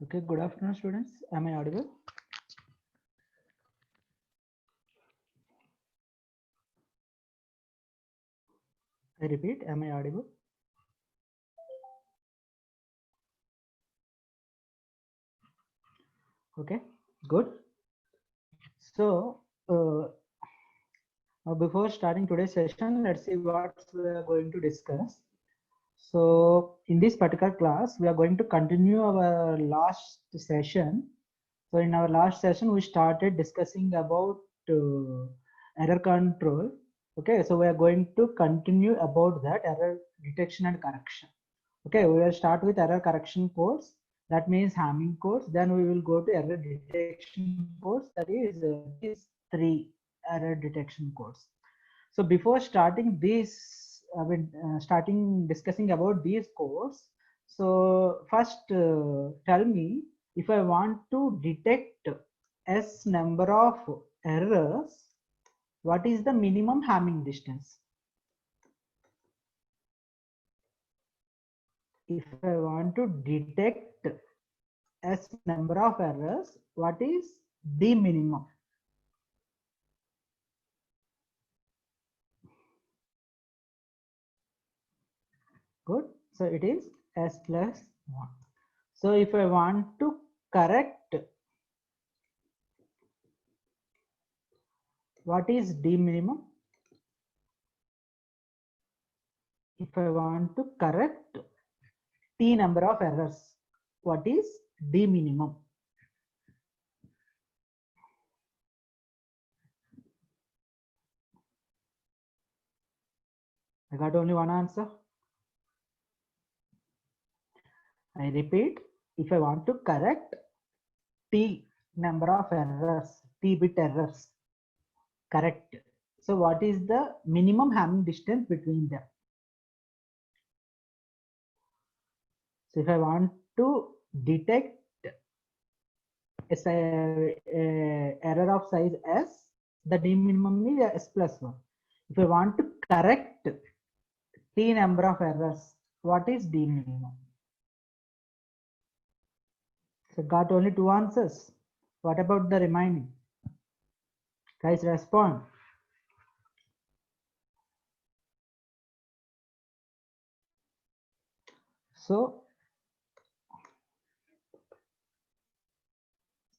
Okay, good afternoon, students. Am I audible? I repeat, am I audible? Okay, good. So, before starting today's session, let's see what we are going to discuss. So, in this particular class, we are going to continue our last session. So, in our last session, we started discussing about error control. Okay, so we are going to continue about that error detection and correction. Okay, we will start with error correction course. That means Hamming course. Then we will go to error detection course. That is these three error detection course. So before starting this, starting discussing about these course. So first, tell me if I want to detect S number of errors, what is the minimum Hamming distance? If I want to detect S number of errors, what is the minimum? Good. So it is S plus 1. So if I want to correct, what is the minimum? If I want to correct T number of errors, what is the minimum? I got only one answer. I repeat, if I want to correct T number of errors, T bit errors, correct. So what is the minimum Hamming distance between them? So if I want to detect error of size S, the D minimum is S plus 1. If I want to correct T number of errors, what is D minimum? So got only two answers. What about the remaining? Guys, respond. So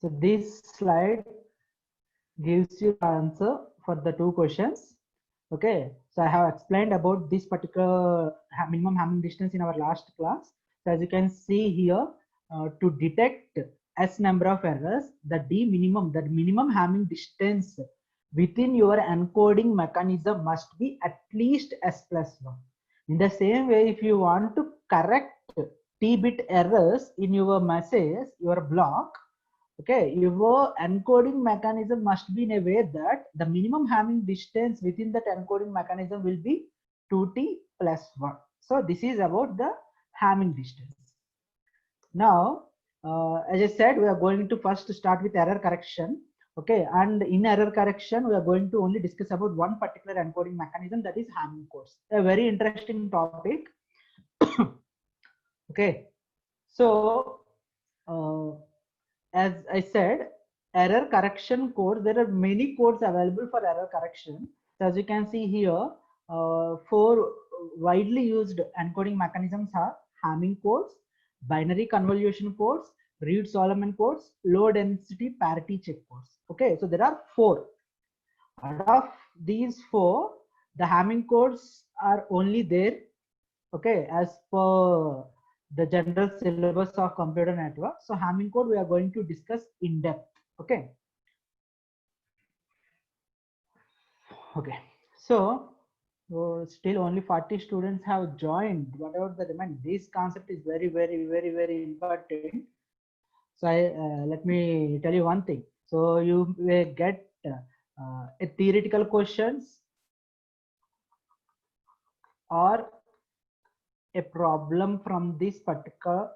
this slide gives you the answer for the two questions. Okay, so I have explained about this particular minimum Hamming distance in our last class. So as you can see here, to detect S number of errors, the minimum Hamming distance within your encoding mechanism must be at least S plus 1. In the same way, if you want to correct T bit errors in your message, your block, okay, your encoding mechanism must be in a way that the minimum Hamming distance within that encoding mechanism will be 2t plus 1. So this is about the Hamming distance. Now, as I said, we are going to first start with error correction. Okay, and in error correction, we are going to only discuss about one particular encoding mechanism, that is Hamming codes. A very interesting topic. Okay, so as I said, error correction codes, there are many codes available for error correction. So as you can see here, four widely used encoding mechanisms are Hamming codes, binary convolution codes, Reed-Solomon codes, low density parity check codes. Okay, so there are four. Out of these four, the Hamming codes are only there, okay, as per the general syllabus of computer network. So Hamming code we are going to discuss in depth. Okay. Okay. So still only 40 students have joined. Whatever the remain, this concept is very, very, very, very important. So let me tell you one thing. So you will get a theoretical questions or a problem from this particular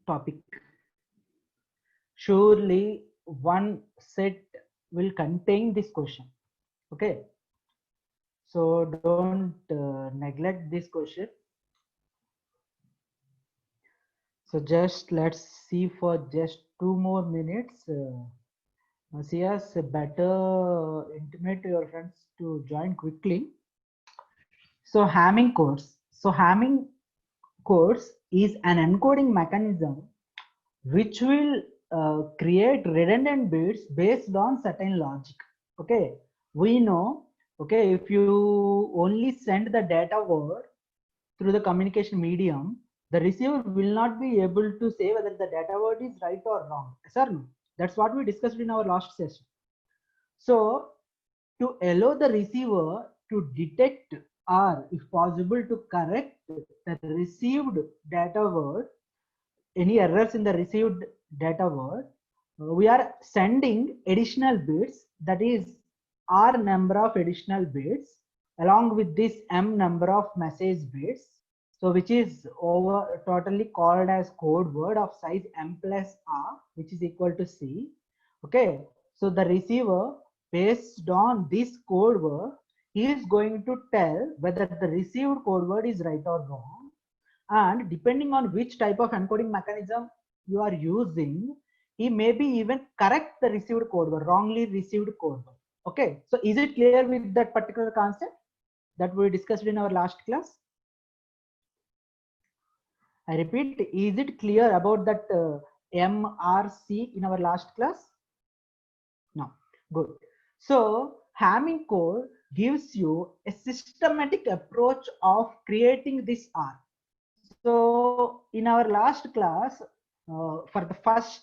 topic. Surely one set will contain this question. Okay, so don't neglect this question. So just let's see for just 2 more minutes. Yes, better intimate your friends to join quickly. So Hamming codes. So Hamming codes is an encoding mechanism which will create redundant bits based on certain logic. Okay, we know. Okay, if you only send the data word through the communication medium, the receiver will not be able to say whether the data word is right or wrong. Yes or no? That's what we discussed in our last session. So to allow the receiver to detect or if possible to correct the received data word, any errors in the received data word, we are sending additional bits, that is r number of additional bits along with this m number of message bits, so which is over totally called as code word of size m plus r, which is equal to c. Okay, so the receiver based on this code word is going to tell whether the received code word is right or wrong, and depending on which type of encoding mechanism you are using, he may be even correct the received code word, wrongly received code word. Okay, so is it clear with that particular concept that we discussed in our last class? I repeat, is it clear about that MRC in our last class? No, good. So Hamming code gives you a systematic approach of creating this R. So in our last class, for the first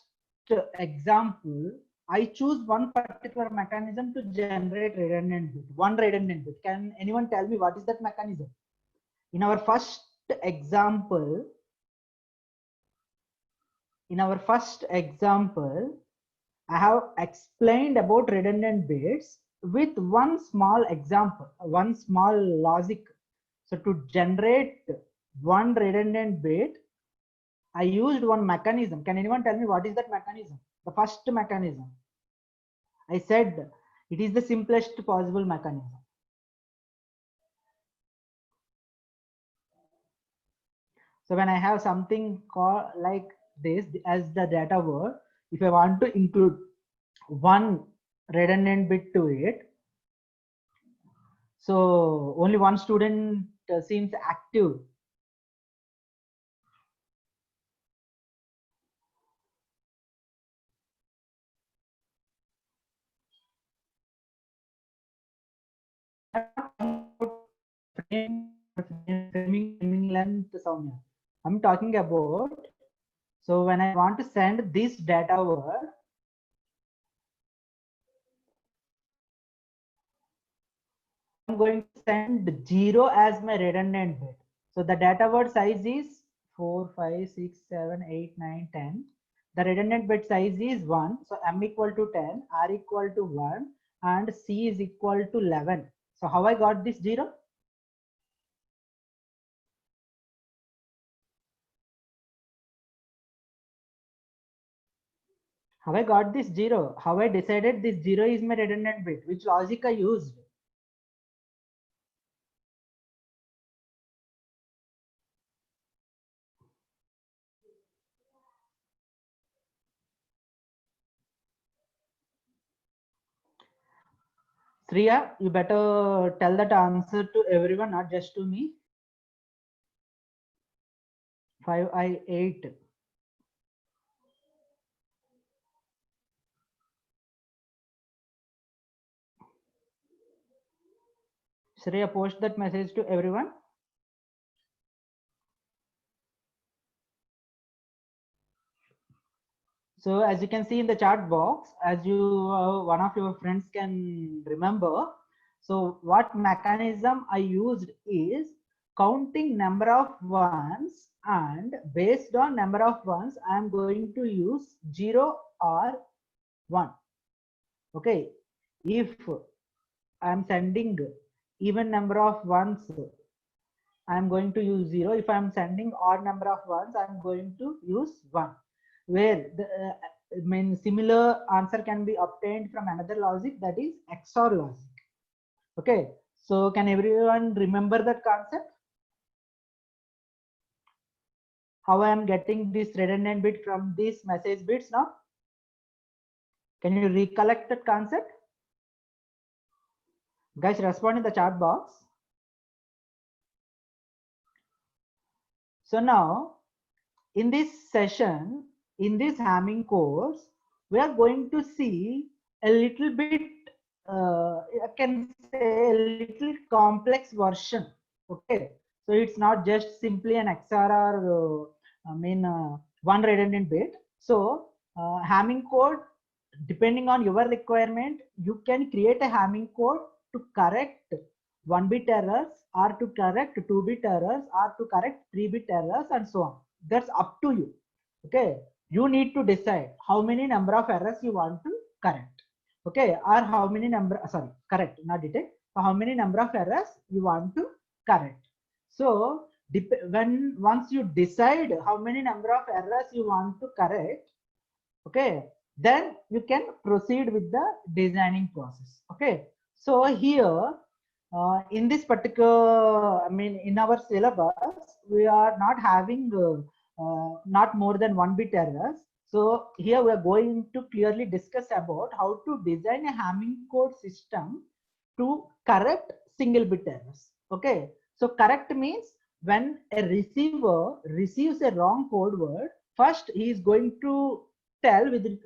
example, I choose one particular mechanism to generate redundant bit, one redundant bit. Can anyone tell me what is that mechanism? In our first example, I have explained about redundant bits with one small example, one small logic. So to generate one redundant bit, I used one mechanism. Can anyone tell me what is that mechanism? The first mechanism. I said it is the simplest possible mechanism. So when I have something called like this as the data word, if I want to include one redundant bit to it, so only one student seems active. Framing length, Soumya. I'm talking about, so when I want to send this data word, I'm going to send 0 as my redundant bit. So the data word size is 4, 5, 6, 7, 8, 9, 10. The redundant bit size is 1. So m equal to 10, r equal to 1, and c is equal to 11. So how I got this 0? How I got this 0? How I decided this 0 is my redundant bit? Which logic I used? Sriya, you better tell that answer to everyone, not just to me. 5i8. Shreya, post that message to everyone. So as you can see in the chat box, as you one of your friends can remember, so what mechanism I used is counting number of ones, and based on number of ones I am going to use 0 or 1. Okay, if I am sending even number of ones, I am going to use 0. If I am sending odd number of ones, I am going to use 1. Where the similar answer can be obtained from another logic, that is XOR logic. Okay, so can everyone remember that concept? how I am getting this redundant bit from these message bits now? Can you recollect that concept? Guys, respond in the chat box. So now, in this session, in this Hamming course, we are going to see a little bit, I can say a little complex version. Okay, so it's not just simply an XR or one redundant bit. So Hamming code, depending on your requirement, you can create a Hamming code to correct 1-bit errors, or to correct 2-bit errors, or to correct 3-bit errors, and so on. That's up to you. Okay, you need to decide how many number of errors you want to correct. Okay, or how many correct, not detect. How many number of errors you want to correct. So once you decide how many number of errors you want to correct, okay, then you can proceed with the designing process. Okay, so here in this particular, in our syllabus, we are not having not more than 1-bit errors. So here we are going to clearly discuss about how to design a Hamming code system to correct single bit errors. Okay, so correct means when a receiver receives a wrong code word, first he is going to tell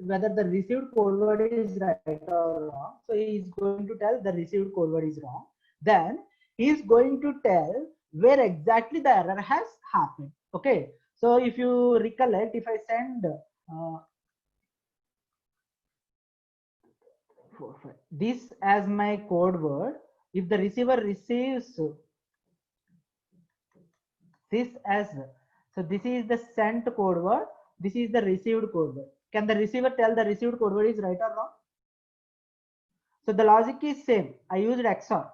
whether the received code word is right or wrong. So he is going to tell the received code word is wrong. Then he is going to tell where exactly the error has happened. Okay, so if you recollect, if I send this as my code word, if the receiver receives this as, so this is the sent code word, this is the received code word. Can the receiver tell the received code word is right or wrong? So the logic is same. I used XOR.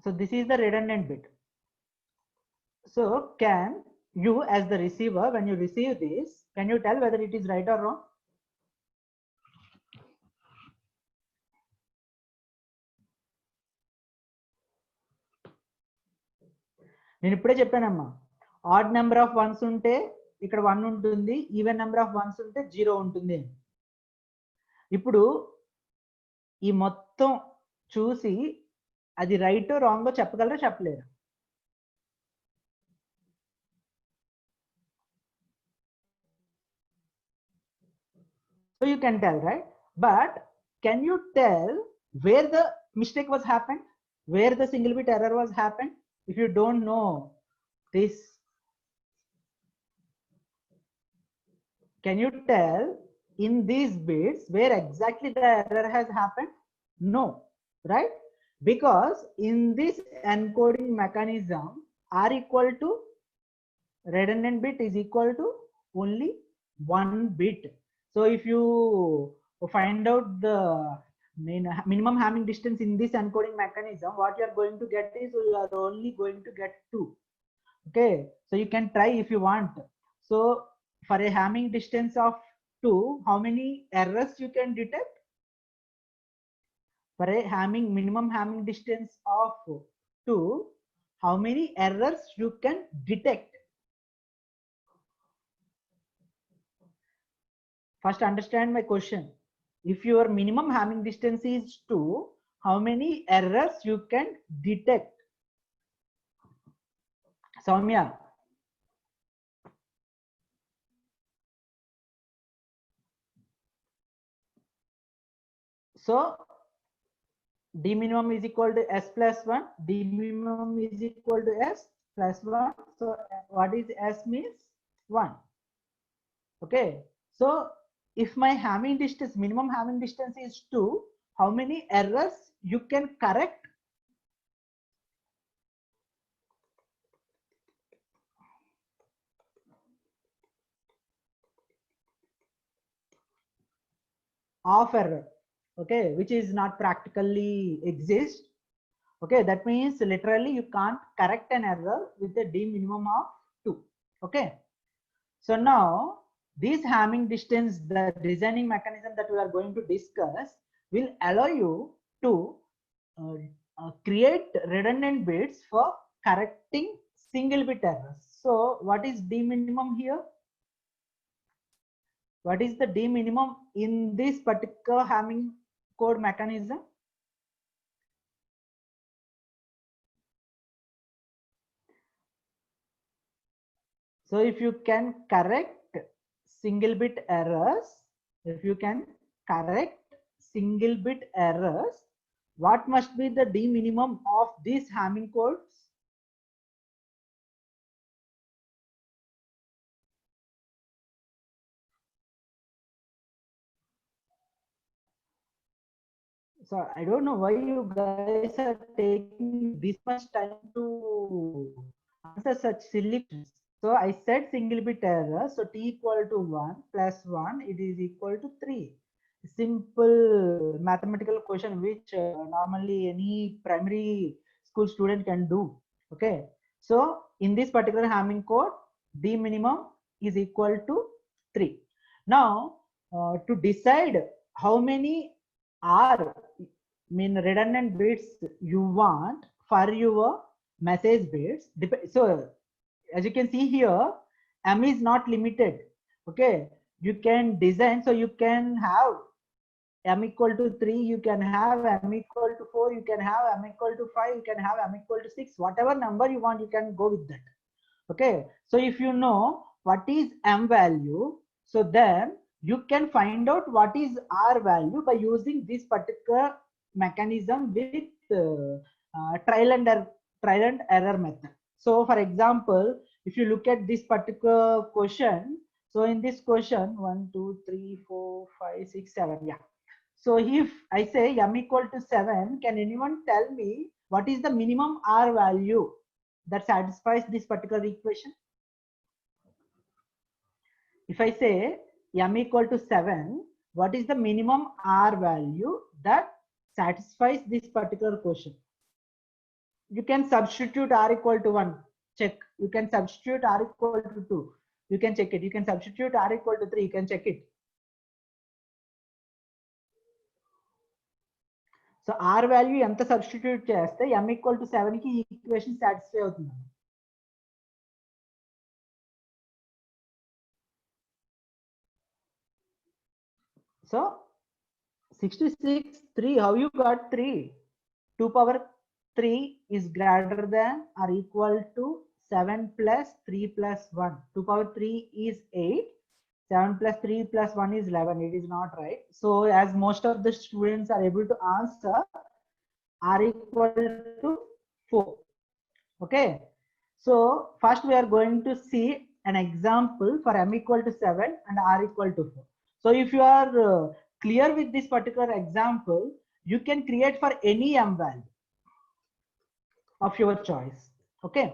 So this is the redundant bit. So can you, as the receiver, when you receive this, can you tell whether it is right or wrong? నేను ఇప్పుడే చెప్పానమ్మా, odd number of once ఉంటే ఇక్కడ 1 ఉంటుంది, even number of once ఉంటే 0 ఉంటుంది. ఇప్పుడు ఈ మొత్తం చూసి అది రైట్ రాంగ్ చెప్పగలరా చెప్పలేరు? So you can tell, right? But can you tell where the mistake was happened, where the single bit error was happened? If you don't know this, can you tell in these bits where exactly the error has happened? No, right? Because in this encoding mechanism, R equal to redundant bit is equal to only 1 bit. So if you find out the minimum Hamming distance in this encoding mechanism, what you are going to get is you are only going to get 2. Okay, so you can try if you want. So for a Hamming distance of 2, how many errors you can detect? For a minimum Hamming distance of 2, how many errors you can detect? First understand my question. If your minimum Hamming distance is 2, how many errors you can detect? Soumya. So D minimum is equal to S plus 1, D minimum is equal to S plus 1. So what is S means? 1. Okay, so if my Hamming distance, minimum Hamming distance is 2, how many errors you can correct? Of error, okay, which is not practically exist. Okay, that means literally you can't correct an error with a D minimum of 2. Okay, so now this Hamming distance, the designing mechanism that we are going to discuss, will allow you to create redundant bits for correcting single bit errors. So what is D minimum here? What is the D minimum in this particular Hamming code mechanism? So if you can correct single bit errors, if you can correct single bit errors, what must be the D minimum of these Hamming codes? So I don't know why you guys are taking this much time to answer such silly questions. So I said single bit error. So t equal to 1 plus 1, it is equal to 3. Simple mathematical question which normally any primary school student can do. Okay. So in this particular Hamming code, D minimum is equal to 3. Now to decide how many are redundant bits you want for your message bits. So as you can see here, M is not limited. Okay, you can design, so you can have M equal to 3, you can have M equal to 4, you can have M equal to 5, you can have M equal to 6, whatever number you want, you can go with that. Okay, so if you know what is M value, so then you can find out what is R value by using this particular mechanism with trial and error method. So for example, if you look at this particular question, so in this question 1 2 3 4 5 6 7, yeah. So if I say M equal to 7, can anyone tell me what is the minimum R value that satisfies this particular equation? If I say M equal to 7, what is the minimum R value that satisfies this particular question? You can substitute R equal to 1, check. You can substitute R equal to 2, you can check it. You can substitute R equal to 3, you can check it. So R value ఎంత substitute చేస్తే M equal to 7 కి equation satisfy అవుతుంది. So 66 3, how you got 3? 2 power 3 is greater than or equal to 7 plus 3 plus 1. 2 power 3 is 8. 7 plus 3 plus 1 is 11. It is not right. So as most of the students are able to answer R equal to 4. Okay. So first we are going to see an example for M equal to 7 and R equal to 4. So if you are clear with this particular example, you can create for any M value of your choice. Okay.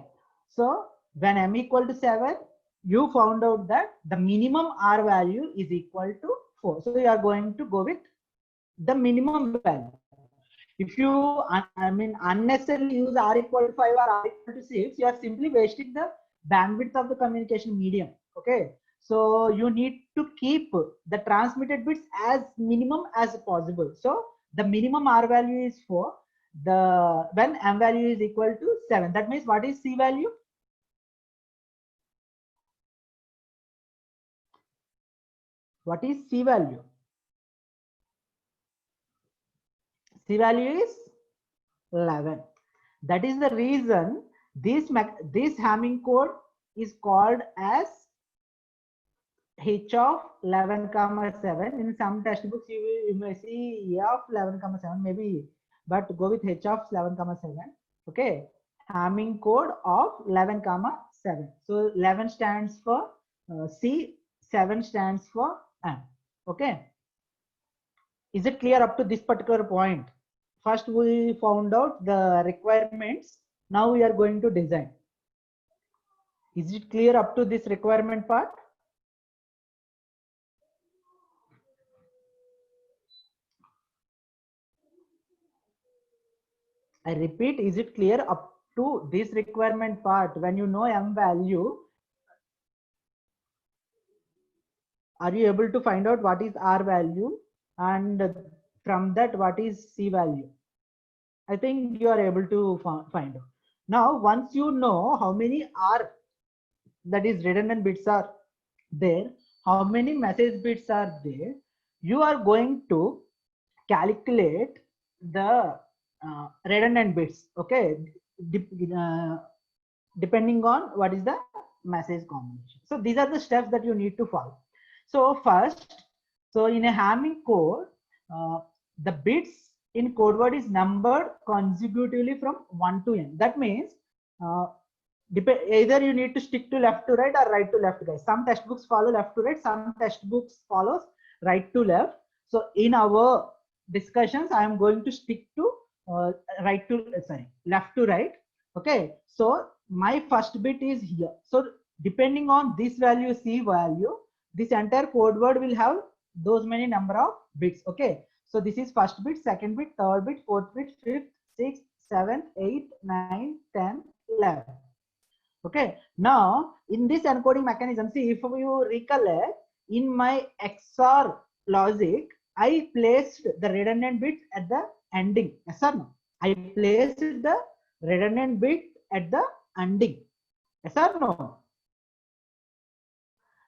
So when M equal to 7, you found out that the minimum R value is equal to 4. So you are going to go with the minimum value. If you unnecessarily use R equal to 5 or R equal to 6, you are simply wasting the bandwidth of the communication medium. Okay. So you need to keep the transmitted bits as minimum as possible. So the minimum R value is 4. When M value is equal to 7, that means what is C value? What is C value? C value is 11. That is the reason this Hamming code is called as H of 11 comma 7. In some textbooks you may see A of 11 comma 7 maybe, but go with H of 11 comma 7. Okay, Hamming code of 11 comma 7. So 11 stands for C, 7 stands for M. Okay, is it clear up to this particular point? First we found out the requirements, now we are going to design. Is it clear up to this requirement part? I repeat, is it clear up to this requirement part? When you know M value, are you able to find out what is R value, and from that what is C value? I think you are able to find out. Now once you know how many R that is redundant bits are there, how many message bits are there, you are going to calculate the redundant bits. Okay, depending on what is the message combination. So these are the steps that you need to follow. So first, so in a Hamming code, the bits in code word is numbered consecutively from 1 to n. That means either you need to stick to left to right or right to left, guys. Some textbooks follow left to right, some textbooks follows right to left. So in our discussions, I am going to stick to left to right. Okay, so my first bit is here. So depending on this value, C value, this entire code word will have those many number of bits. Okay, so this is first bit, second bit, third bit, fourth bit, fifth, sixth, seventh, eighth, ninth, 10th, 11th. Okay, now in this encoding mechanism, see, if you recollect, in my XOR logic, I placed the redundant bit at the ending. Yes or no? I placed the redundant bit at the ending. Yes or no?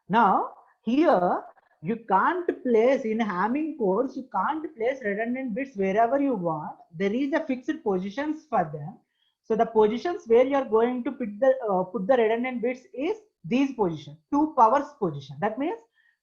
Now here you can't place in Hamming codes, you can't place redundant bits wherever you want. There is a fixed positions for them. So the positions where you are going to put the redundant bits is these positions, 2 powers position. That means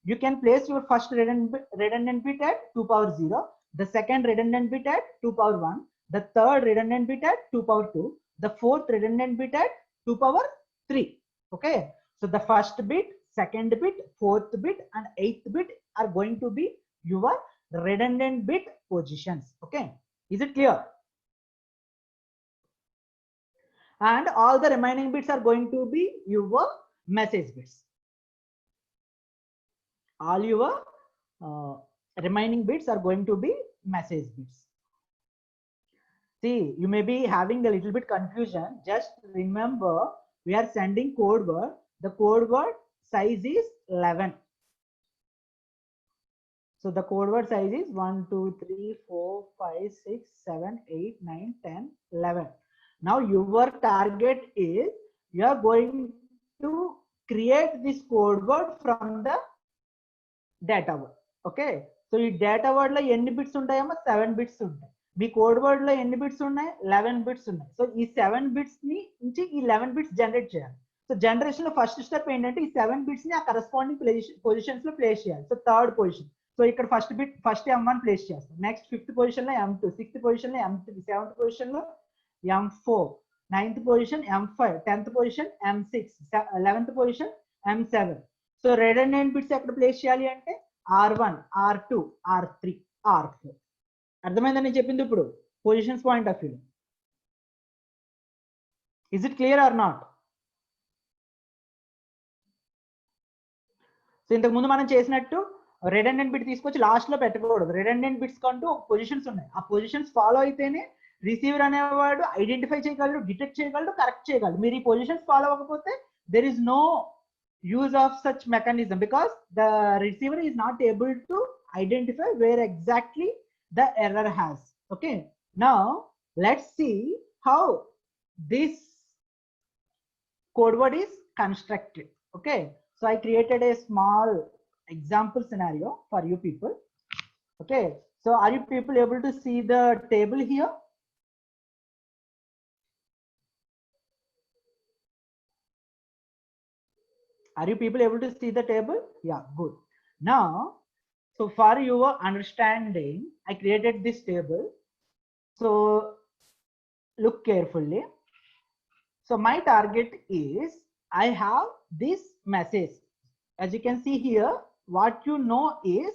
you can place your first redundant bit at 2 power 0, the second redundant bit at 2 power 1, the third redundant bit at 2 power 2, the fourth redundant bit at 2 power 3. Okay, so the first bit, second bit, fourth bit, and eighth bit are going to be your redundant bit positions. Okay, is it clear? And all the remaining bits are going to be your message bits. All your remaining bits are going to be message bits. See, you may be having a little bit confusion. Just remember, we are sending code word. The code word size is 11. So the code word size is 1, 2, 3, 4, 5, 6, 7, 8, 9, 10, 11. Now your target is you are going to create this code word from the data word. Okay. So ఈ data word లో ఎన్ని bits ఉంటాయమ్మా? 7 bits ఉంటాయి. మీ code word లో ఎన్ని bits ఉన్నాయి? 11 bits ఉన్నాయి. So ఈ 7 bits నుంచి ఈ 11 బిట్స్ జనరేట్ చేయాలి. సో జనరేషన్ లో ఫస్ట్ స్టెప్ ఏంటంటే ఈ 7 బిట్స్ ని ఆ కరెస్పాండింగ్ పొజిషన్స్ లో ప్లేస్ చేయాలి. సో థర్డ్ పొజిషన్, సో ఇక్కడ first bit first M1 place చేస్తాం, నెక్స్ట్ ఫిఫ్త్ పొజిషన్ లో M2, సిక్స్త్ పొజిషన్ లో M3, సెవెంత్ పొజిషన్ లో M4, ninth position M5, 10th position M6, 11th position M7. So redundant bits ఎక్కడ place చేయాలి అంటే R1, R2, R3, R4. అర్థమైందని నేను చెప్పింది ఇప్పుడు positions point of view. Is it clear or not? So ఇంతకు ముందు మనం చేసినట్టు రెడెండెంట్ బిట్ తీసుకొచ్చి లాస్ట్ లో పెట్టకూడదు. రెడెండెంట్ బిట్స్ కంటూ పొజిషన్స్ ఉన్నాయి. ఆ పొజిషన్స్ ఫాలో అయితేనే రిసీవర్ అనేవాడు ఐడెంటిఫై చేయగలడు, డిటెక్ట్ చేయగలడు, కరెక్ట్ చేయగలడు. మీరు ఈ పొజిషన్స్ ఫాలో అవ్వకపోతే there is no use of such mechanism because the receiver is not able to identify where exactly the error has. Okay, now let's see how this code word is constructed. Okay, so I created a small example scenario for you people. Okay, so are you people able to see the table here? Are you people able to see the table? Yeah, good. Now, so for your understanding, I created this table. So look carefully. So my target is I have this message. As you can see here, what you know is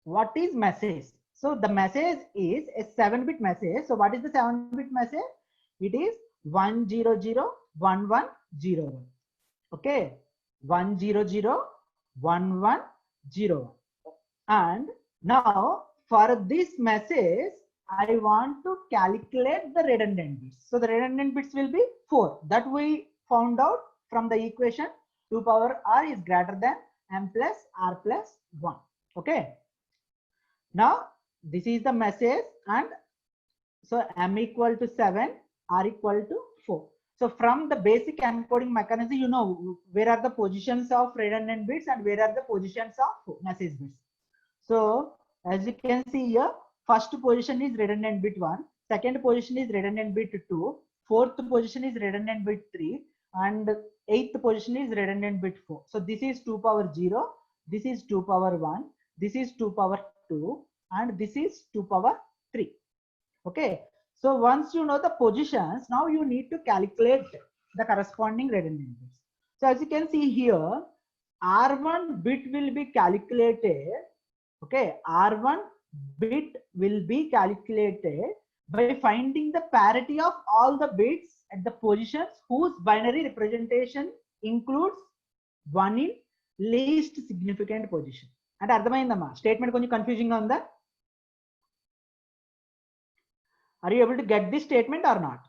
what is message. So the message is a 7-bit message. So what is the 7-bit message? It is 1001101. Okay. 1001101. And now for this message I want to calculate the redundant bits. So the redundant bits will be 4 that we found out from the equation 2 power r is greater than m plus r plus 1. Okay, now this is the message, and so m equal to 7, r equal to 4. So So from the basic encoding mechanism, you know where are the positions of redundant bits and where are the positions of message bits. So as you can see here, first position is redundant bit 1, second position is redundant bit 2, fourth position is redundant bit 3, and eighth position is redundant bit 4. So this is 2 power 0, this is 2 power 1, this is 2 power 2, and this is 2 power 3. Okay. So once you know the positions, now you need to calculate the corresponding redundant bits. So as you can see here, R1 bit will be calculated. Okay, R1 bit will be calculated by finding the parity of all the bits at the positions whose binary representation includes 1 in least significant position. And అర్థమైందమ్మా statement కొంచెం confusing గా ఉందా? Are you able to get this statement or not?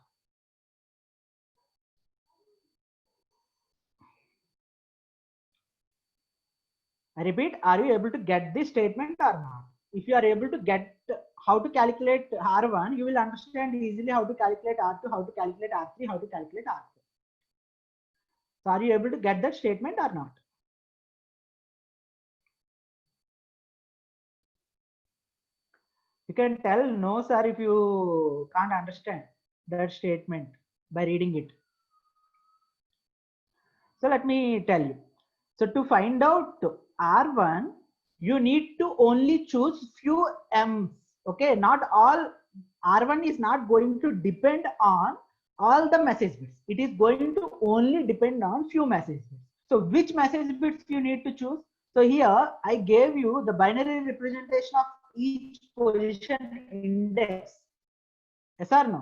I repeat, are you able to get this statement or not? If you are able to get how to calculate R1, you will understand easily how to calculate R2, how to calculate R3, how to calculate R4. So are you able to get that statement or not? You can tell no, sir, if you can't understand that statement by reading it. So let me tell you. So to find out R1, you need to only choose few M's. Okay, not all. R1 is not going to depend on all the message bits. It is going to only depend on few message bits. So which message bits you need to choose? So here I gave you the binary representation of each position index. Yes or no?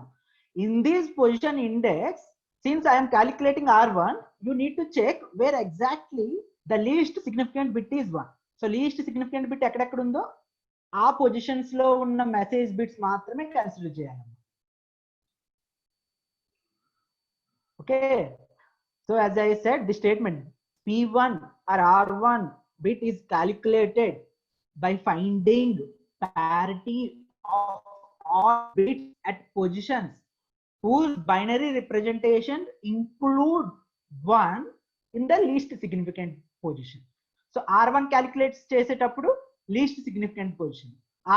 In this position index, since I am calculating R1, you need to check where exactly the least significant bit is 1. So least significant bit ekkadekkada undo aa positions lo unna message bits maatrame consider cheyali. Okay. So as I said, the statement P1 or R1 bit is calculated by finding parity of all bits at positions whose binary representation include 1 in the least significant position. So R1 calculates చేసేటప్పుడు least significant position,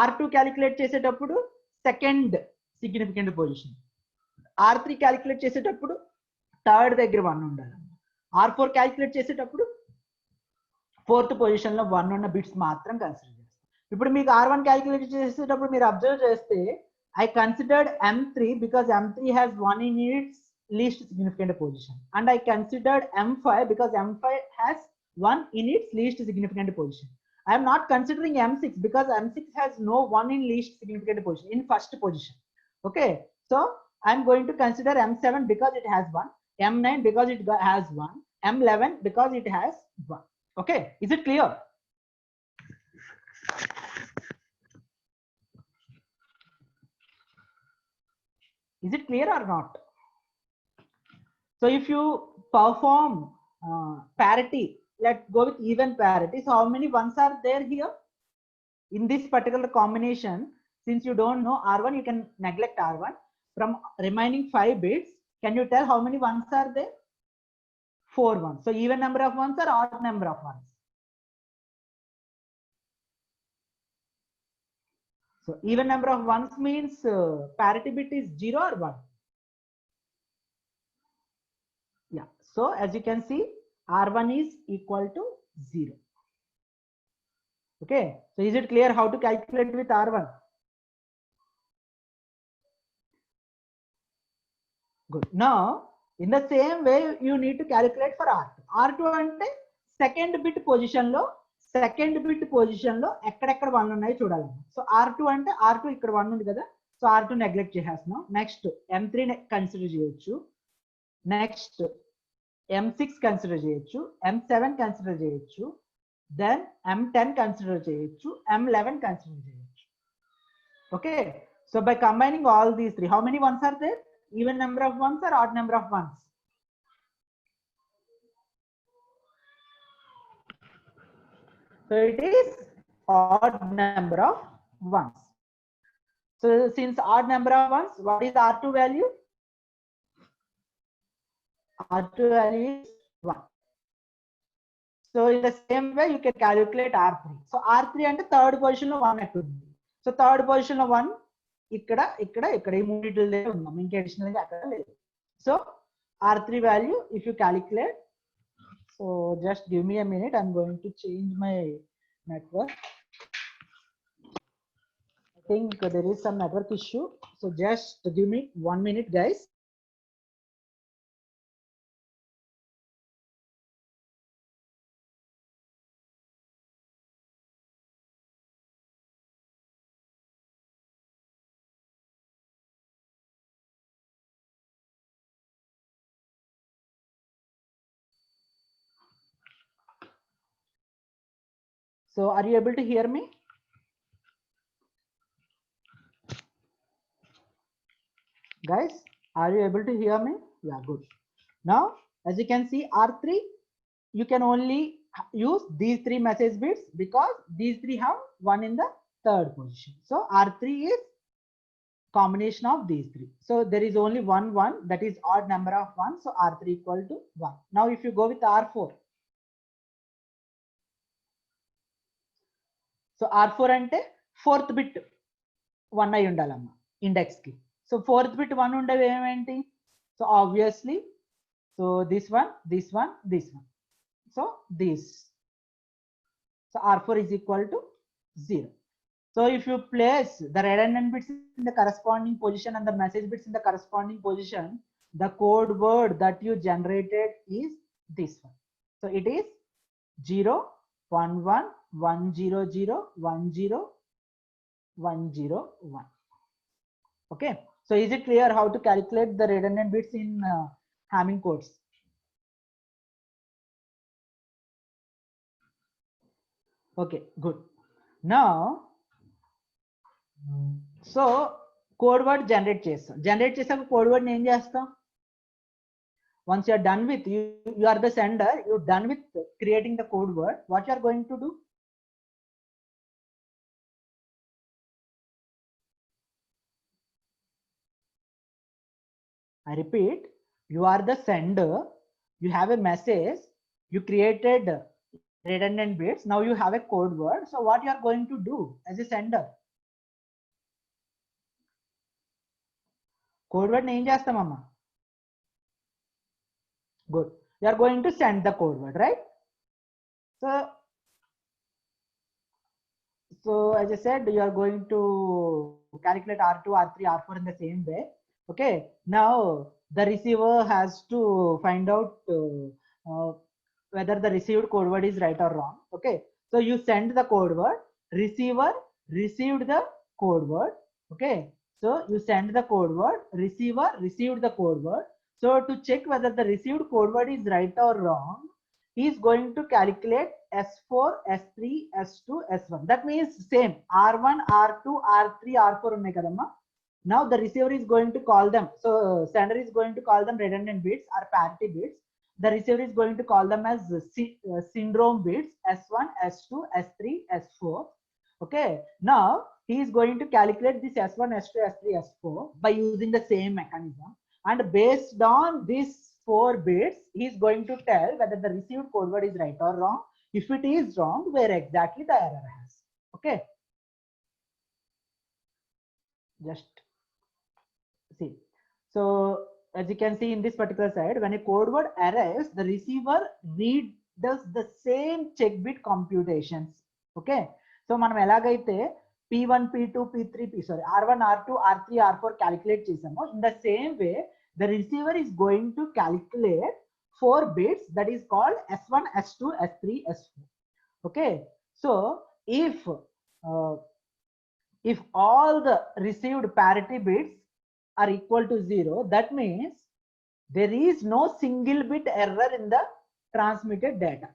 R2 calculate చేసేటప్పుడు second significant position, R3 calculate చేసేటప్పుడు third దగ్గర 1 ఉండాలి, R4 calculate చేసేటప్పుడు fourth position లో 1 ఉన్న bits మాత్రం consider చేస్తాం. ఇప్పుడు మీకు R1 calculate చేసేటప్పుడు మీరు అబ్జర్వ్ చేస్తే I considered M3 because M3 has 1 in its least significant position, and I considered M5 because M5 has 1 in its least significant position. I am not considering M6 because M6 has no 1 in least significant position in first position. Okay, so I am going to consider M7 because it has 1, M9 because it has 1, M11 because it has 1. Okay, is it clear? Is it clear or not? So if you perform parity, let's go with even parity. So how many ones are there here in this particular combination? Since you don't know R1, you can neglect R1. From remaining 5 bits, can you tell how many ones are there? 4 ones. So even number of ones or odd number of ones? So even number of ones means parity bit is 0 or 1. Yeah. So as you can see, R1 is equal to 0. Okay. So is it clear how to calculate with R1? Good. Now, in the same way, you need to calculate for R2. R2 ante second bit position lo ఎక్కడెక్కడ 1 ఉన్నాయి చూడాలి. So R2 అంటే R2 ఇక్కడ 1 ఉంది కదా, so R2 neglect చేసేస్తున్నాం. Next M3 consider చేయొచ్చు, next M6 consider చేయొచ్చు, M7 కన్సిడర్ చేయొచ్చు, దెన్ M10 కన్సిడర్ చేయొచ్చు, M11 కన్సిడర్ చేయొచ్చు. Okay, so by combining all these 3, how many ones are there? Even number of ones or odd number of ones? So it is odd number of ones. So since odd number of ones, what is R2 value? R2 value is 1. So in the same way, you can calculate R3. So R3 అంటే third position లో 1 ఎక్కడ ఉంది. So third position లో 1 ఇక్కడ ఈ మూడిటిలో ఉన్నాం. ఇంకా additional గా అక్కడ లేదు. So R3 value if you calculate, so just give me a minute. I'm going to change my network. I think there is some network issue. So just give me 1 minute, guys. So are you able to hear me? Guys, are you able to hear me? Yeah, good. Now, as you can see, R3, you can only use these three message bits because these three have 1 in the third position. So R3 is combination of these three. So there is only 1, that is odd number of 1. So R3 equal to 1. Now if you go with R4. So R4 ante fourth bit 1 ayi undalamma index ki. So fourth bit 1 undavi ementi. So obviously, so this one, this one, this one. So this. So R4 is equal to 0. So if you place the redundant bits in the corresponding position and the message bits in the corresponding position, the code word that you generated is this one. So it is 0, 1, 1, 1, 0, 0, 1, 0, 1, 0, 1. Okay. So is it clear how to calculate the redundant bits in Hamming codes? Okay, good. Now, so code word generate చేస్తాం. Generate చేసాక code word ఏం చేస్తాం? Once you are done with, you are the sender, you're done with creating the code word, what you are going to do? I repeat, you are the sender, you have a message, you created redundant bits, now you have a code word. So what you are going to do as a sender? Code word ఏం చేస్తామమ్మా? Good. You are going to send the code word, right? So as I said, you are going to calculate R2, R3, R4 in the same way. Okay. Now the receiver has to find out whether the received code word is right or wrong. Okay. So you send the code word, receiver received the code word. Okay. So you send the code word, receiver received the code word. So to check whether the received code word is right or wrong, he is going to calculate S4, S3, S2, S1. That means same R1, R2, R3, R4 ఉన్నాయి కదమ్మా. Now the receiver is going to call them. So sender is going to call them redundant bits or parity bits. The receiver is going to call them as syndrome bits S1, S2, S3, S4. Okay. Now he is going to calculate this S1, S2, S3, S4 by using the same mechanism. And based on this 4 bits, he is going to tell whether the received code word is right or wrong. If it is wrong, where exactly the error has. Okay. Just see. So as you can see in this particular side, when a code word arrives, the receiver does the same check bit computations. Okay. So మనం ఎలాగైతే P1, P2, P3, R1, R2, R3, R4 calculate చేసామో, in the same way, the receiver is going to calculate 4 bits, that is called S1, S2, S3, S4. Okay. So if all the received parity bits are equal to 0, that means there is no single bit error in the transmitted data.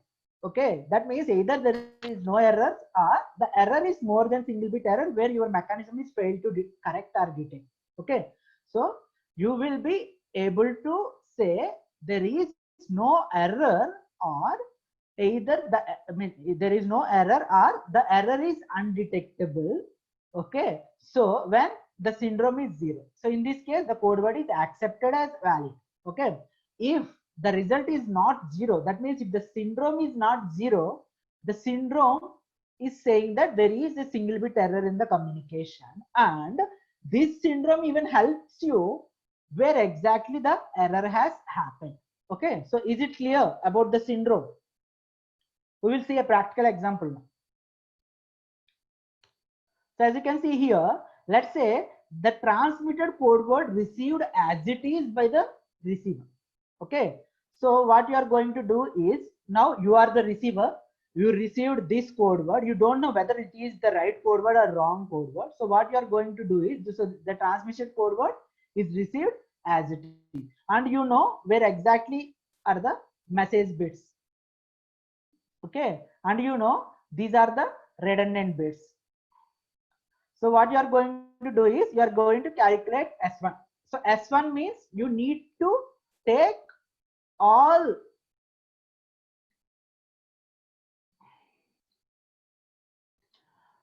Okay, that means either there is no error or the error is more than single bit error where your mechanism is failed to correct or detect. Okay, so you will be able to say there is no error, or either there is no error or the error is undetectable. Okay, so when the syndrome is 0, so in this case the code word is accepted as valid. Okay, if the result is not 0, that means if the syndrome is not 0, the syndrome is saying that there is a single bit error in the communication, and this syndrome even helps you where exactly the error has happened. Okay, so is it clear about the syndrome? We will see a practical example now. So as you can see here, let's say the transmitted code word received as it is by the receiver. Okay, so what you are going to do is, now you are the receiver, you received this code word, you don't know whether it is the right code word or wrong code word. So what you are going to do is, so the transmission code word is received as it is, and you know where exactly are the message bits. Okay, and you know these are the redundant bits. So what you are going to do is, you are going to calculate S1. So S1 means you need to take all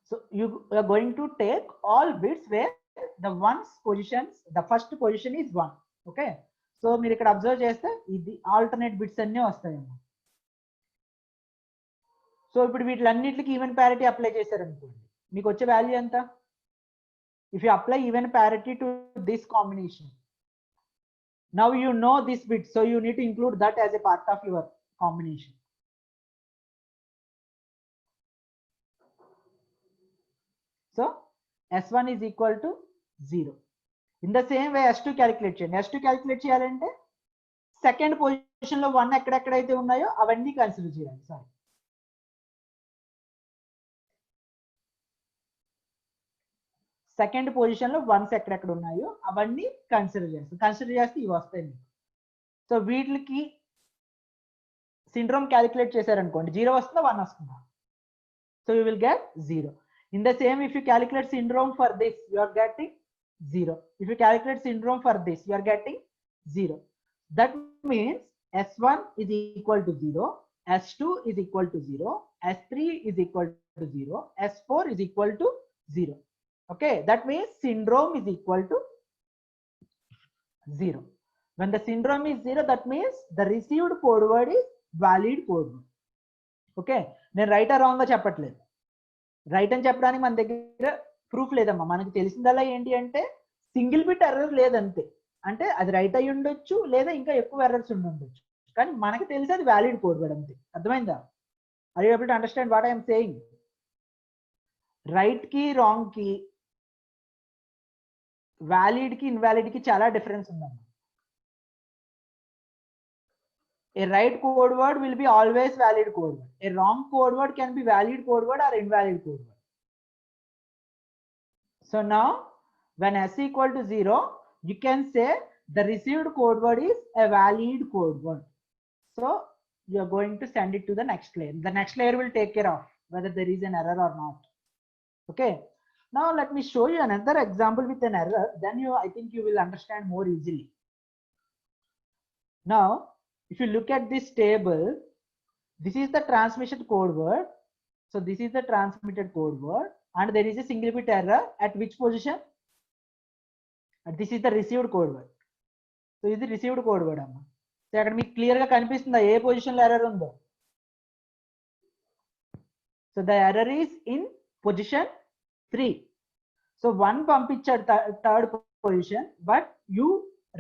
so you are going to take all bits where the ones positions, the first position is 1. Okay, so మీరు ఇక్కడ observe చేస్తే ఇది alternate bits అన్నీ వస్తాయమ్మా. So ఇప్పుడు వీటిలన్నిటికి even parity apply చేశారనుకోండి, మీకు వచ్చే value ఎంత? If you apply even parity to this combination, now you know this bit, so you need to include that as a part of your combination. So S1 is equal to 0. In the same way S2 calculate చేయండి. S2 calculate చేయాలంటే second position లో 1 ఎక్కడెక్కడైతే ఉన్నాయో అవన్నీ consider చేయాలి. Sorry, second position లో once ఎక్కడెక్కడ ఉన్నాయో అవన్నీ కన్సిడర్ చేస్తాం. కన్సిడర్ చేస్తే ఇవి వస్తాయి మీకు. సో వీటికి సిండ్రోమ్ క్యాలిక్యులేట్ చేశారనుకోండి, 0 వస్తుందా 1 వస్తుందా? So you will get 0. In the same, if you calculate syndrome for this, you are getting 0. If you calculate syndrome for this, you are getting 0. That means S1 is equal to 0, S2 is equal to 0, S3 is equal to 0, S4 is equal to 0. Okay, that means syndrome is equal to 0. When the syndrome is 0, that means the received code word is valid code word. Okay, నేను right ఆ wrong గా చెప్పట్లేదు. Right అని చెప్పడానికి మన దగ్గర proof లేదమ్మా. మనకి తెలిసిందల్లా ఏంటి అంటే సింగిల్ బిట్ ఎర్రర్ లేదంతే. అంటే అది రైట్ అయ్యి ఉండొచ్చు, లేదా ఇంకా ఎక్కువ ఎర్రర్స్ ఉండొచ్చు, కానీ మనకి తెలిసి అది వ్యాలిడ్ కోడ్ వర్డ్ అంతే. అర్థమైందా? Are you able to understand what I'm saying? Right కి రాంగ్ కి, వ్యాలిడ్ కి ఇన్వాలిడ్ కి చాలా డిఫరెన్స్ ఉందమ్మా. A right code word will be always valid code word. A wrong code word can be valid code word or invalid code word. So now when S equal to 0, you can say the received code word is a valid code word. So you are going to send it to the next layer. The next layer will take care of whether there is an error or not. Okay. Now let me show you another example with an error. Then I think you will understand more easily. Now, if you look at this table, this is the transmission code word. So this is the transmitted code word, and there is a single bit error at which position? And this is the received code word. So this is the received code word amma. So ఇక్కడ మీకు clear గా కనిపిస్తుందా ఏ position లో error ఉందో? So the error is in position 3. So 1 పంపించాడు third position, but you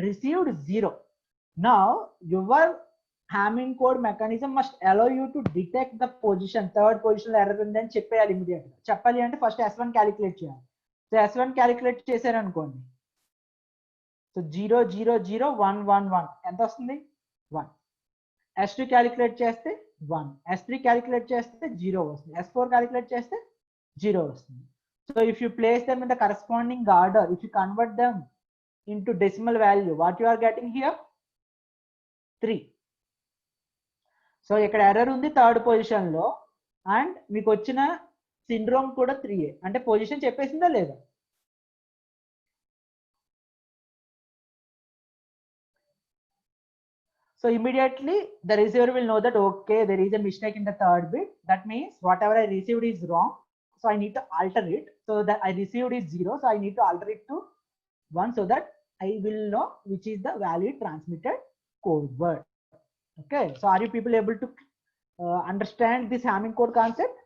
received 0. Now your Hamming code mechanism must allow you to detect the position, third position error ఉందని చెప్పేయాలి immediate గా. చెప్పాలి అంటే ఫస్ట్ S1 క్యాలిక్యులేట్ చేయాలి. So S1 calculate చేశారు అనుకోండి, so 0 0 0 1 1 1 ఎంత వస్తుంది? 1. S2 క్యాలిక్యులేట్ చేస్తే 1, S3 క్యాలిక్యులేట్ చేస్తే 0 వస్తుంది, S4 క్యాలిక్యులేట్ చేస్తే 0 వస్తుంది. So if you place them in the corresponding order, if you convert them into decimal value, what you are getting here? 3. So ఇక్కడ ఎర్రర్ ఉంది థర్డ్ పొజిషన్ లో, and మీకు వచ్చిన సిండ్రోమ్ కూడా 3 అంటే పొజిషన్ చెప్పేసిందా లేదా? So immediately the receiver will know that okay, there is a mistake in the third bit. That means whatever I received is wrong, so I need to alter it. So that I received is 0, so I need to alter it to 1 so that I will know which is the valid transmitted code word. Okay, so are you people able to understand this Hamming code concept?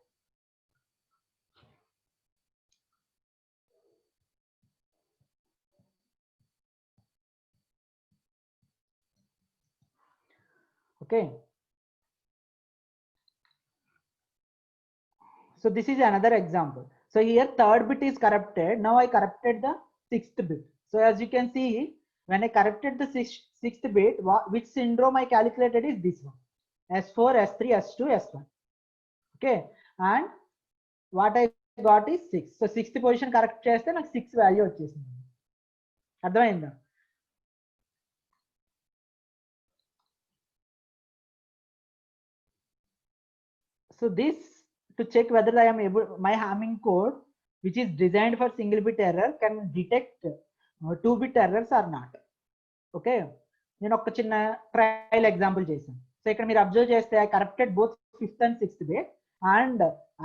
Okay, so this is another example. So here third bit is corrupted. Now I corrupted the sixth bit. So as you can see, when I corrupted the sixth bit, which syndrome I calculated is this one: S4, S3, S2, S1. Okay, and what I got is 6. So sixth position correct చేస్తే నాకు 6 value వచ్చేసింది. అర్థమైందా? So this, to check whether I am able, my Hamming code, which is designed for single bit error, can detect 2-bit errors or not. Okay, నేను ఒక చిన్న trial example చేశాను. So ఇక్కడ మీరు అబ్జర్వ్ చేస్తే I corrected both fifth and sixth bit and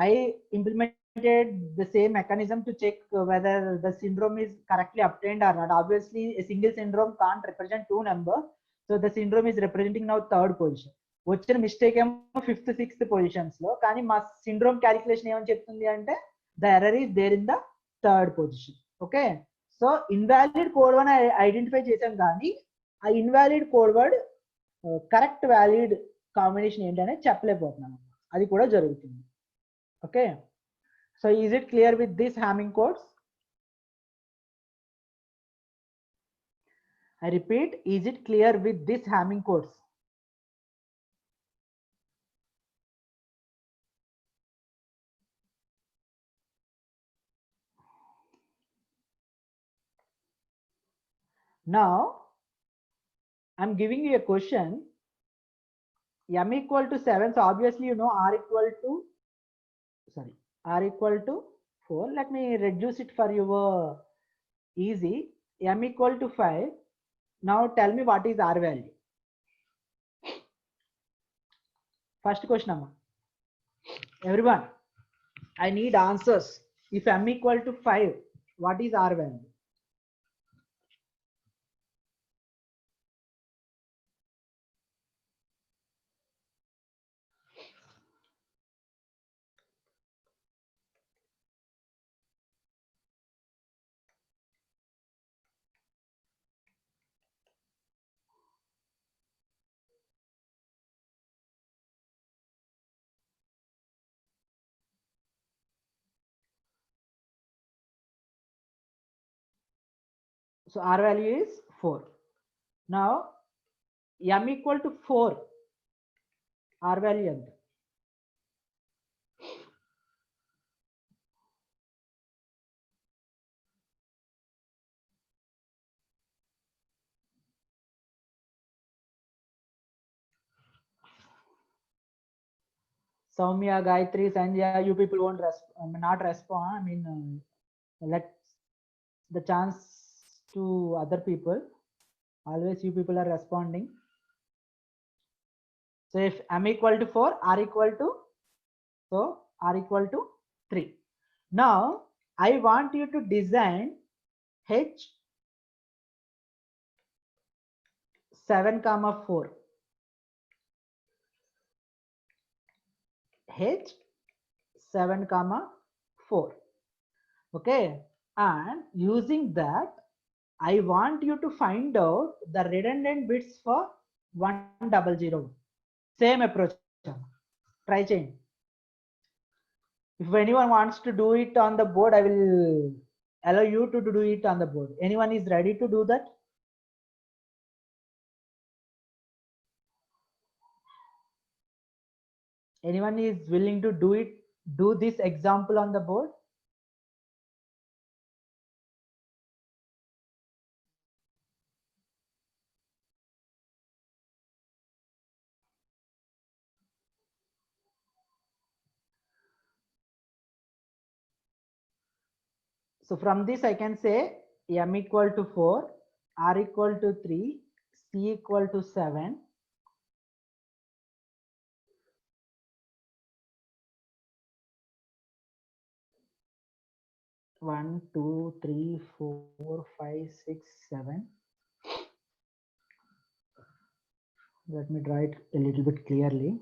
I implemented the same mechanism to check whether the syndrome is correctly obtained or not. Obviously a single syndrome can't represent two numbers, so the syndrome is representing now third position. వచ్చిన mistake ఏమో fifth sixth positions లో, కానీ మా syndrome calculation ఏమని చెప్తుంది అంటే the error is there in the third position. Okay, so invalid code one identify చేసాం, కానీ ఆ invalid code word correct valid combination ఏంటనే చెప్పలేకపోతున్నాను. అది కూడా జరుగుతుంది. Okay, so is it clear with this Hamming codes? I repeat, is it clear with this Hamming codes? Now I'm giving you a question. M equal to 7, so obviously you know R equal to, sorry, R equal to 4. Let me reduce it for your easy. M equal to 5. Now tell me what is R value. First question, Amma. Everyone, I need answers. If M equal to 5, what is R value? So R value is 4. Now M equal to 4, R value ఎంత? Soumya, Gayatri, Sanjay, you people won't not respond. I mean, let the chance to other people. Always you people are responding. So if M equal to 4, R equal to, so R equal to 3. Now I want you to design H 7, 4. H 7, 4. Okay, and using that I want you to find out the redundant bits for 100. Same approach. Try change. If anyone wants to do it on the board, I will allow you to do it on the board. Anyone is ready to do that? Anyone is willing to do it? Do this example on the board? So from this I can say M equal to 4, R equal to 3, C equal to 7. One, two, three, 4, 5, 6, 7. Let me draw it a little bit clearly.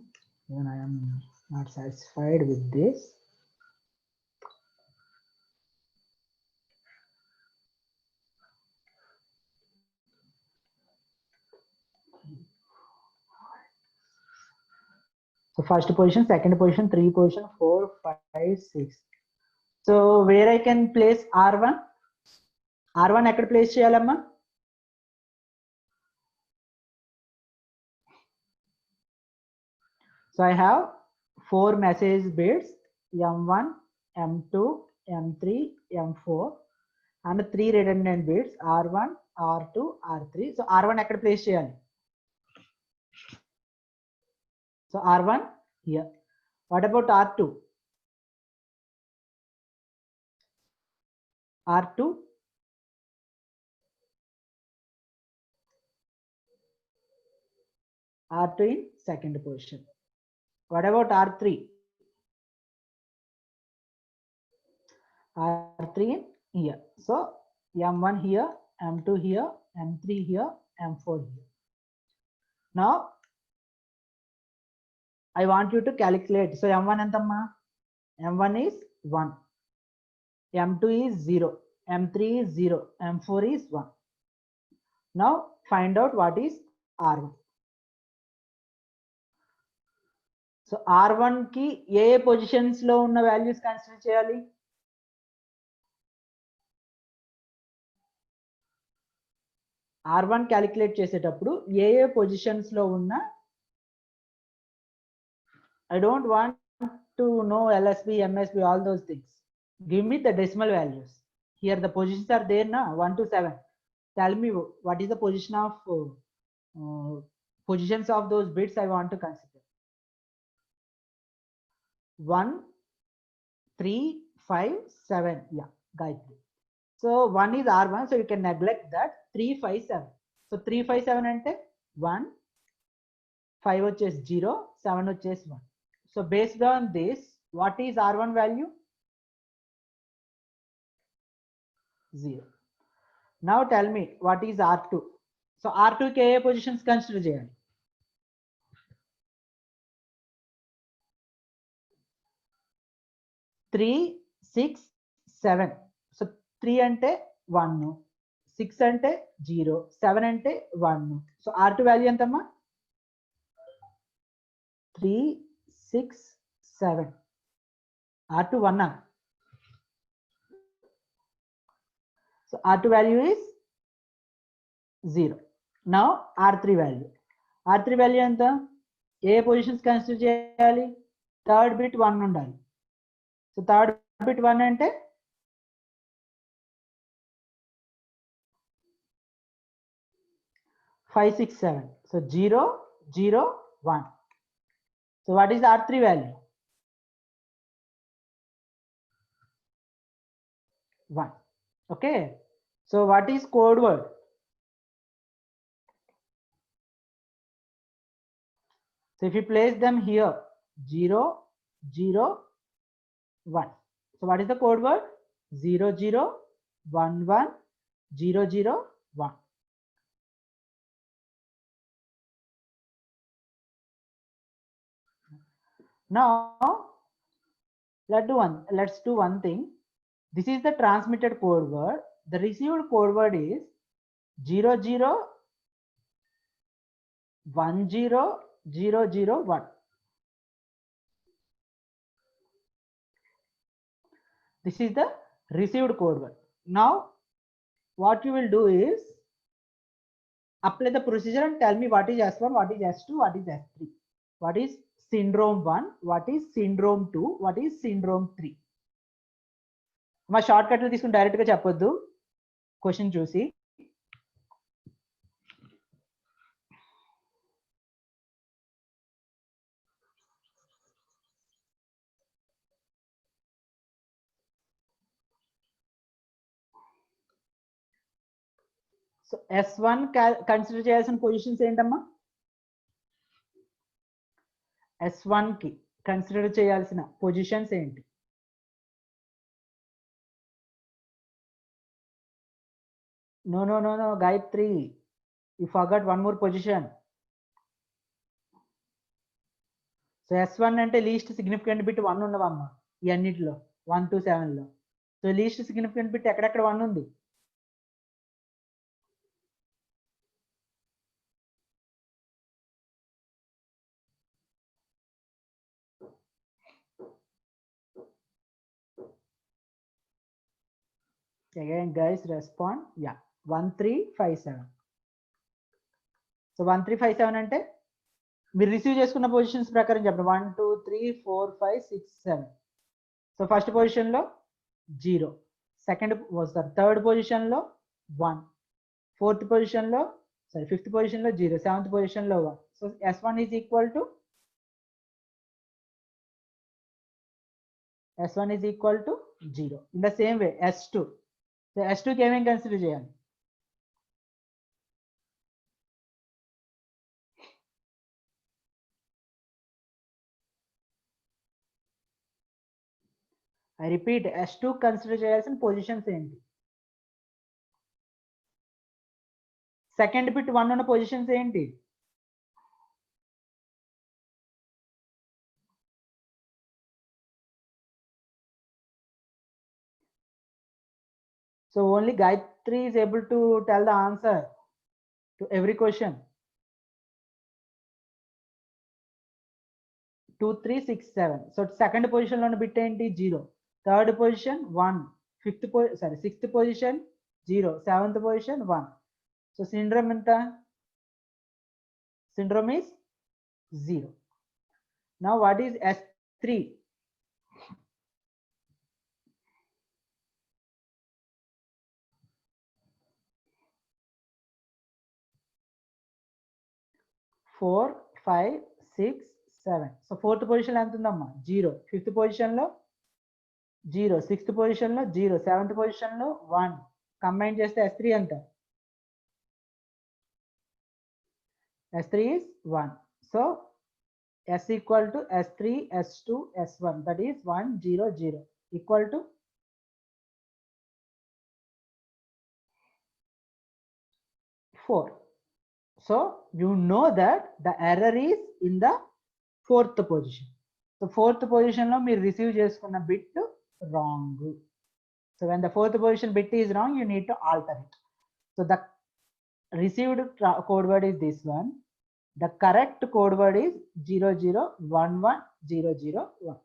Even I am not satisfied with this. So first position, second position, three position, 4, 5, 6. So where I can place R1? R1 ఎక్కడ place చేయాలమ్మా? So I have 4 message bits M1, M2, M3, M4 and 3 redundant bits R1, R2, R3. So R1 ఎక్కడ place చేయాలి? So R1 here. What about R2? R2 R2 in second position. What about R3? R3 in here. So M1 here, M2 here, M3 here, M4 here. Now I want you to calculate. So M1 entamma? M1 is 1. M2 is 0. M3 is 0. M4 is 1. Now find out what is R1. So R1 ki A positions లో ఉన్న values consider చేయాలి? R1 calculate చేసేటప్పుడు ఏ positions లో ఉన్న, I don't want to know LSB, MSB, all those things. Give me the decimal values. Here the positions are there na, 1 to 7. Tell me what is the position of positions of those bits I want to consider. 1, 3, 5, 7. Yeah, Gayatri. So 1 is R1, so you can neglect that. 3, 5, 7. So 3, 5, 7 ante 1, 5 వచ్చేసి 0, 7 వచ్చేసి 1. So based on this, what is R1 value? 0. Now tell me what is R2. So R2 ke A positions consider చేయాలి? 3, 6, 7. So 3 ante 1, 6 ante 0, 7 ante 1. So R2 value ఎంతమ్మా? 3, 6, 7. R2 1. So R2 value is 0. Now R3 value. R3 value ఎంత? ఏ positions consider చేయాలి? Third bit 1 ఉండాలి. So third bit 1 అంటే 5, 6, 7. So 0, 0, 1. So what is the R3 value? 1. Okay. So what is code word? So if you place them here, 0, 0, 1. So what is the code word? 0, 0, 1, 1, 0, 0, 1. Now let's do one thing. This is the transmitted code word. The received code word is 0, 0, 1, 0, 0, 0, 1. This is the received code word. Now what you will do is apply the procedure and tell me what is S1, what is S2, what is S3, what is syndrome 1, what is syndrome 2, what is syndrome 3. మా short కట్లు తీసుకుని direct గా చెప్పొద్దు, question చూసి. So S1 consider చేయాల్సిన positions ఏంటమ్మా? S1 కి consider చేయాల్సిన పొజిషన్స్ ఏంటి? No, Gayatri, you forgot one more position. So S1 అంటే లీస్ట్ సిగ్నిఫికెంట్ బిట్ 1 ఉండవమ్మా ఈ అన్నిటిలో 1 to 7 లో. సో లీస్ట్ సిగ్నిఫికెంట్ బిట్ ఎక్కడెక్కడ 1 ఉంది? Again guys respond. Yeah, 1357. So 1357 అంటే మీరు రిసీవ్ చేసుకున్న పొజిషన్స్ ప్రకారం చెప్పండి. 1 2 3 4 5 6 7. సో ఫస్ట్ పొజిషన్ లో 0, సెకండ్ సారీ థర్డ్ పొజిషన్ లో 1, ఫోర్త్ పొజిషన్ లో సారీ ఫిఫ్త్ పొజిషన్ లో 0, సెవెంత్ పొజిషన్ లో 1. So S1 is equal to S1 is equal to 0. In the same way S2. So S2 కి ఏమేమి consider చేయాలి? I repeat, S2 consider చేయాల్సిన positions ఏంటి? Second bit 1 ఉన్న positions ఏంటి? So only Gayatri is able to tell the answer to every question. 2 3 6 7. So second position lo bit enti 0, third position 1, sixth position 0, seventh position 1. So syndrome enta? Syndrome is 0. Now what is S3? Four, 5, 6, 7. So fourth position ఎంత ఉందమ్మా? 0. Fifth position లో 0, sixth position లో 0, seventh position లో 1. Combine చేస్తే S3 ఎంత? S3 is 1. So S equal to S3, S2, S1. That is 1 0 0 equal to 4. So you know that the error is in the fourth position. So fourth position lo meer receive cheskunna bit wrong. So when the fourth position bit is wrong, you need to alter it. So the received code word is this one. The correct code word is 0011001.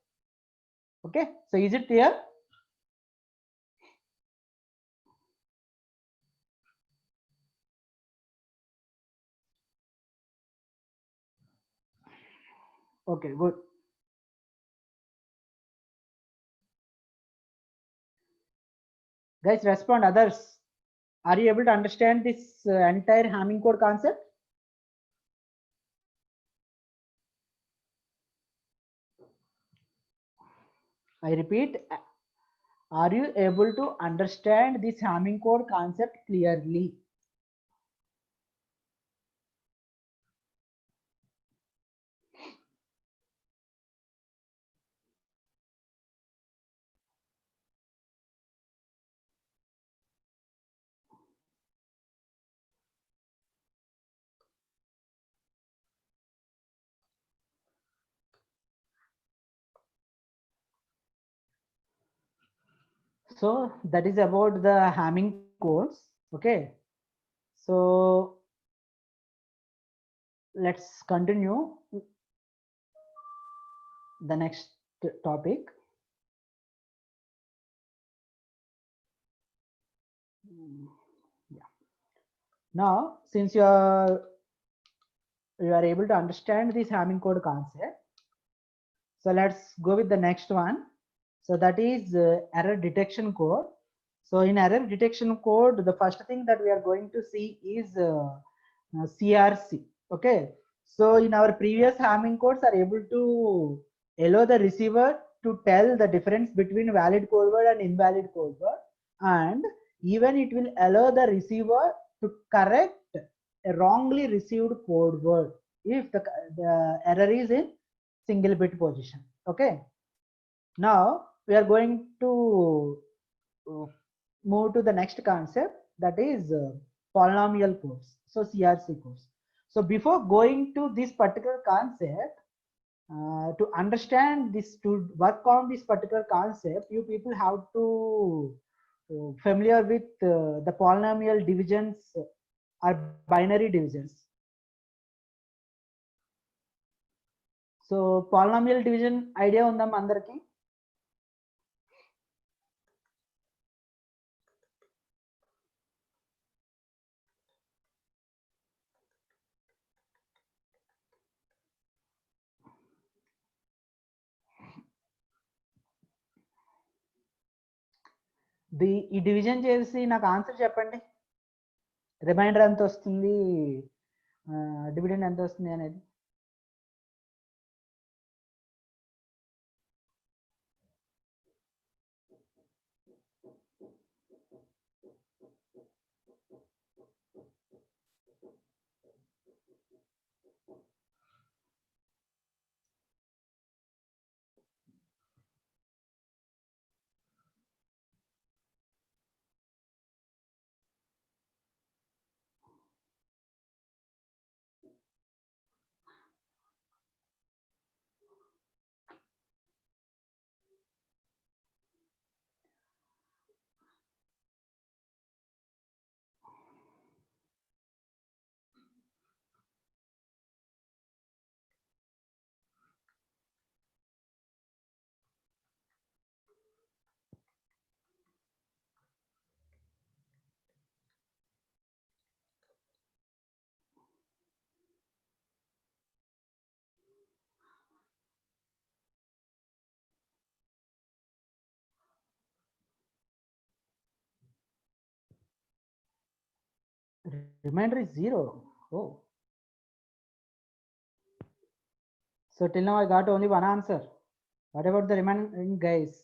Okay, so is it clear? Okay, good. Guys, respond others. Are you able to understand this entire Hamming code concept? I repeat, are you able to understand this Hamming code concept clearly? So that is about the Hamming codes. Okay, so let's continue the next topic. Yeah. Now since you are able to understand this Hamming code concept, so let's go with the next one. So that is error detection code. So in error detection code, the first thing that we are going to see is CRC. Okay, so in our previous Hamming codes are able to allow the receiver to tell the difference between valid code word and invalid code word, and even it will allow the receiver to correct a wrongly received code word if the error is in single bit position. Okay, now we are going to move to the next concept, that is polynomial codes. So CRC codes. So before going to this particular concept, to understand this, to work on this particular concept, you people have to familiar with the polynomial divisions or binary divisions. So polynomial division idea undam andarki? ఈ division చేసి నాకు answer చెప్పండి. Reminder ఎంత వస్తుంది, dividend ఎంత వస్తుంది అనేది. Remainder is 0. Oh. So till now I got only one answer. What about the remaining guys?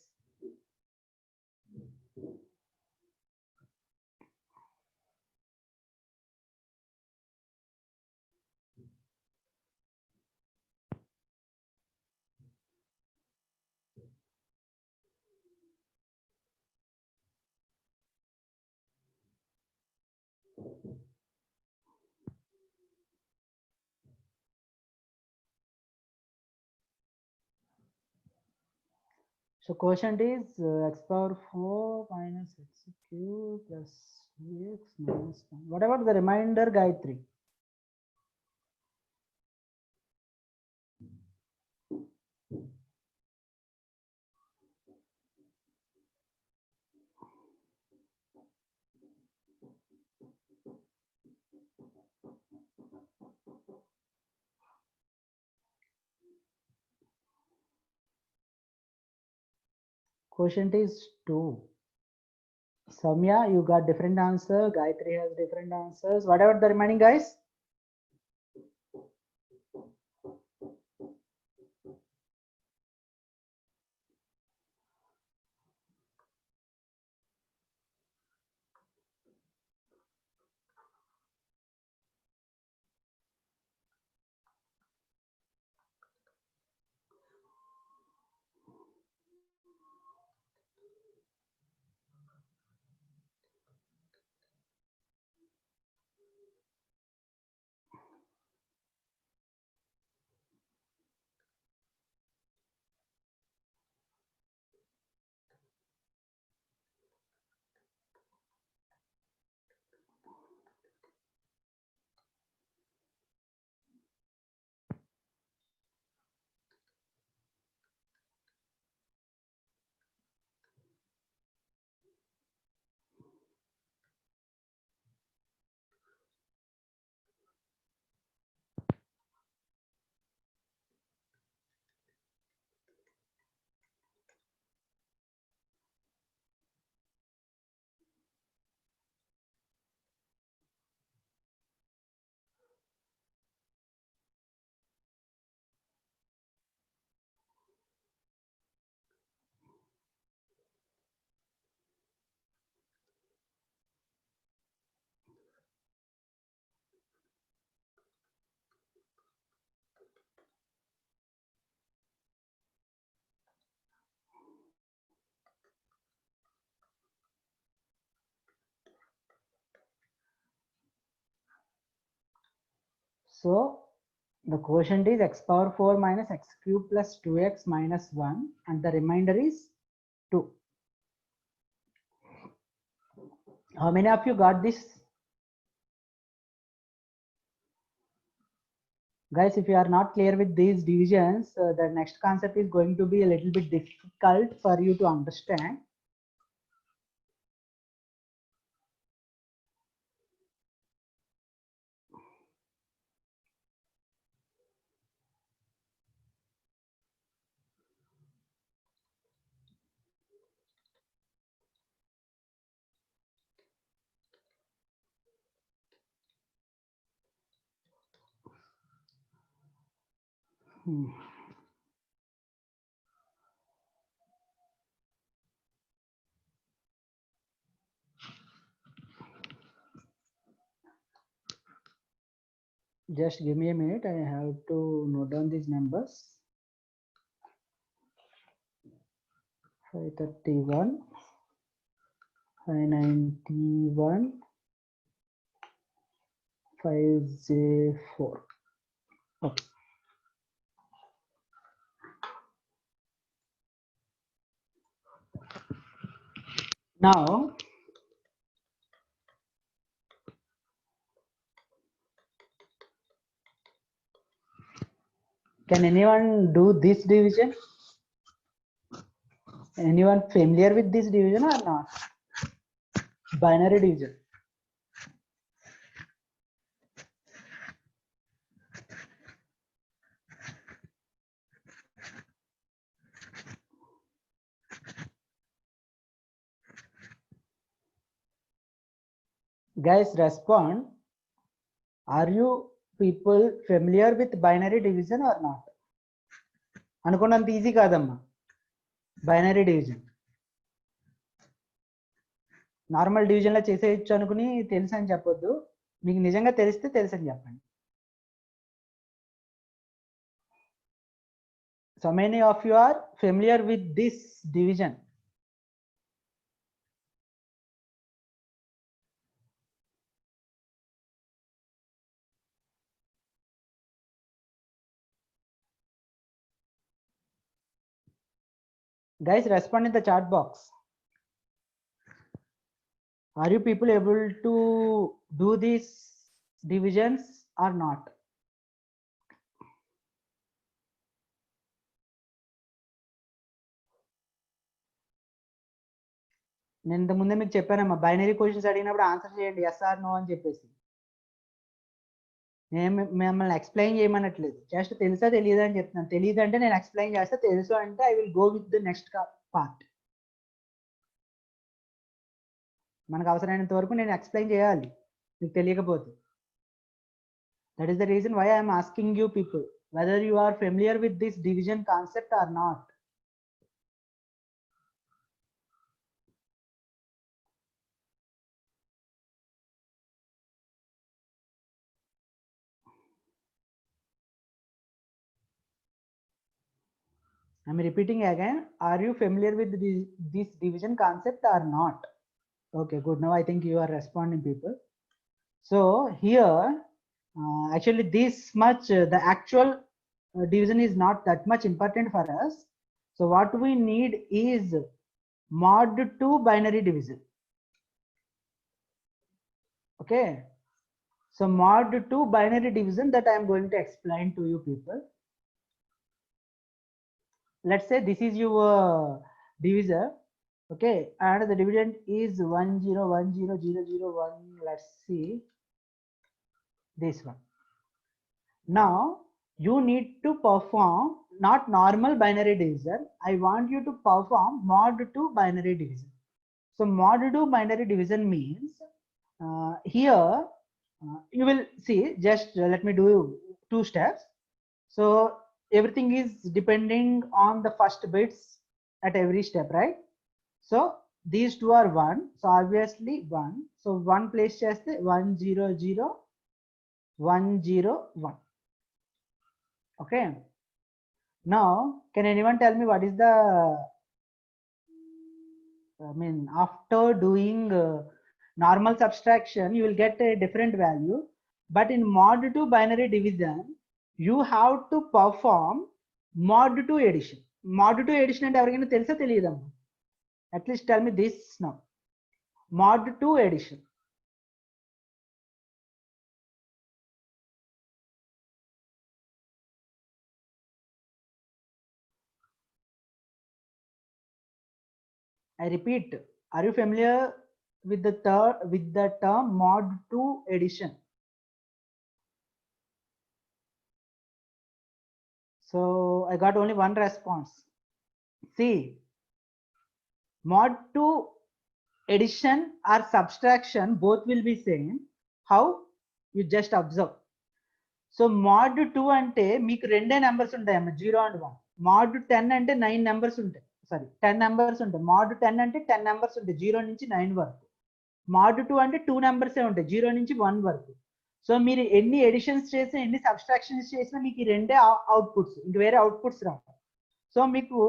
So quotient is x power 4 minus x cube plus x minus 1. What about the remainder, Gayatri? Quotient is 2. Samya, you got different answer. Gayatri has different answers. What about the remaining guys? So The quotient is x power 4 minus x cube plus 2x minus 1 and the remainder is 2. How many of you got this? Guys, if you are not clear with these divisions, the next concept is going to be a little bit difficult for you to understand. Just give me a minute. I have to note down these numbers. 531, 591, 504. Okay. Now, can anyone do this division? Anyone familiar with this division or not? Binary division. Guys, respond. Are you people familiar with binary division or not? అనుకున్నంత easy కాదమ్మా binary division. Normal division లో చేసేయచ్చు అనుకుని తెలుసు అని చెప్పొద్దు. మీకు నిజంగా తెలిస్తే తెలుసు అని చెప్పండి. So many of you are familiar with this division. Guys, respond in the chat box. Are you people able to do these divisions or not? నేను ఇంత ముందే మీకు చెప్పానమ్మా, బైనరీ క్వశ్చన్స్ అడిగినప్పుడు ఆన్సర్ చేయండి ఎస్ ఆర్ నో అని చెప్పేసి. నేను మిమ్మల్ని ఎక్స్ప్లెయిన్ చేయమనట్లేదు, జస్ట్ తెలుసా తెలియదా అని చెప్తున్నాను. తెలియదు అంటే నేను ఎక్స్ప్లెయిన్ చేస్తా, తెలుసు అంటే I will go with the next part. మనకు అవసరమైనంత వరకు నేను ఎక్స్ప్లెయిన్ చేయాలి మీకు తెలియకపోతే. That is the reason why I'm asking you people whether you are familiar with this division concept or not. I'm repeating again. Are you familiar with this division concept or not? Okay, good. Now I think you are responding, people. So here, actually this much, the actual division is not that much important for us. So what we need is mod 2 binary division. Okay. So mod 2 binary division that I am going to explain to you people. Let's say this is your divisor. Okay, and the dividend is 1010001. Let's see this one. Now you need to perform not normal binary division. I want you to perform mod 2 binary division. So mod 2 binary division means here you will see, just let me do 2 steps. So everything is depending on the first bits at every step, right? So these two are 1, so obviously 1. So 1 place cheste 100 101. Okay, now can anyone tell me what is the, I mean, after doing normal subtraction you will get a different value, but in mod 2 binary division you have to perform mod 2 addition. Mod 2 addition అంటే ఎవరికైనా తెలుసా తెలియదమ్మా? At least tell me this now. Mod 2 addition. I repeat, are you familiar with the term mod 2 addition? So I got only one response. See, mod 2 addition or subtraction both will be same. How? You just observe. So mod 2 అంటే మీకు రెండే numbers ఉంటాయమ్మా, 0 and 1. mod 10 అంటే 9 numbers ఉంటాయి, sorry 10 numbers ఉంటాయి. mod 10 అంటే 10 numbers ఉంటాయి 0 నుంచి 9 వరకు. mod 2 అంటే 2 నెంబర్సే ఉంటాయి 0 నుంచి 1 వరకు. సో మీరు ఎన్ని ఎడిషన్స్ చేసినా ఎన్ని సబ్స్ట్రాక్షన్స్ చేసినా మీకు ఈ రెండే అవుట్పుట్స్, ఇంక వేరే అవుట్పుట్స్ రావు. సో మీకు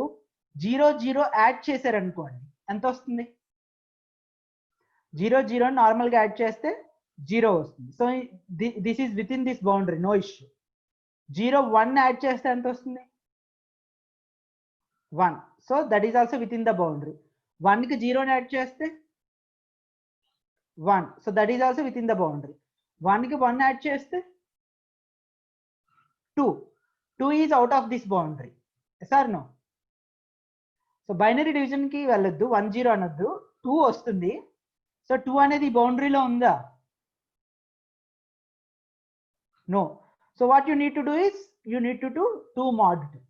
0 0 యాడ్ చేశారనుకోండి, ఎంత వస్తుంది? 0 0 నార్మల్గా యాడ్ చేస్తే 0 వస్తుంది. So this is within this boundary, no issue. 0 1 add చేస్తే ఎంత వస్తుంది? 1. So that is also within the boundary. 1 కి 0 యాడ్ చేస్తే 1. So that is also within the boundary. 1 కి 1 యాడ్ చేస్తే 2. 2 is out of this boundary. Sir no? So binary division కి వెళ్ళొద్దు, 1 0 అనొద్దు, 2 వస్తుంది. సో 2 అనేది బౌండరీలో ఉందా? No. So what you need to do is you need to do 2 mod 2.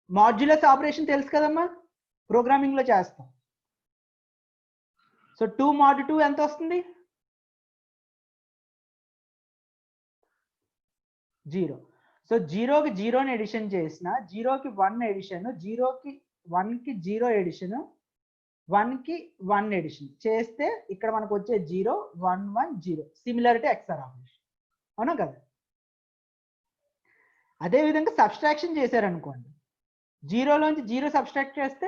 Modulus operation తెలుసు కదమ్మా, ప్రోగ్రామింగ్ లో చేస్తాం. సో 2 mod 2 ఎంత వస్తుంది? 0. సో 0 కి 0 ని ఎడిషన్ చేసిన, 0 కి 1 ఎడిషన్, 0 కి 1 కి 0 ఎడిషన్, 1 కి 1 ఎడిషన్ చేస్తే ఇక్కడ మనకు వచ్చే 0 1 1 0. సిమిలారిటీ XOR ఆపరేషన్, అవునా కదా? అదే విధంగా సబ్స్ట్రాక్షన్ చేశారనుకోండి, 0 లోంచి 0 సబ్స్ట్రాక్ట్ చేస్తే,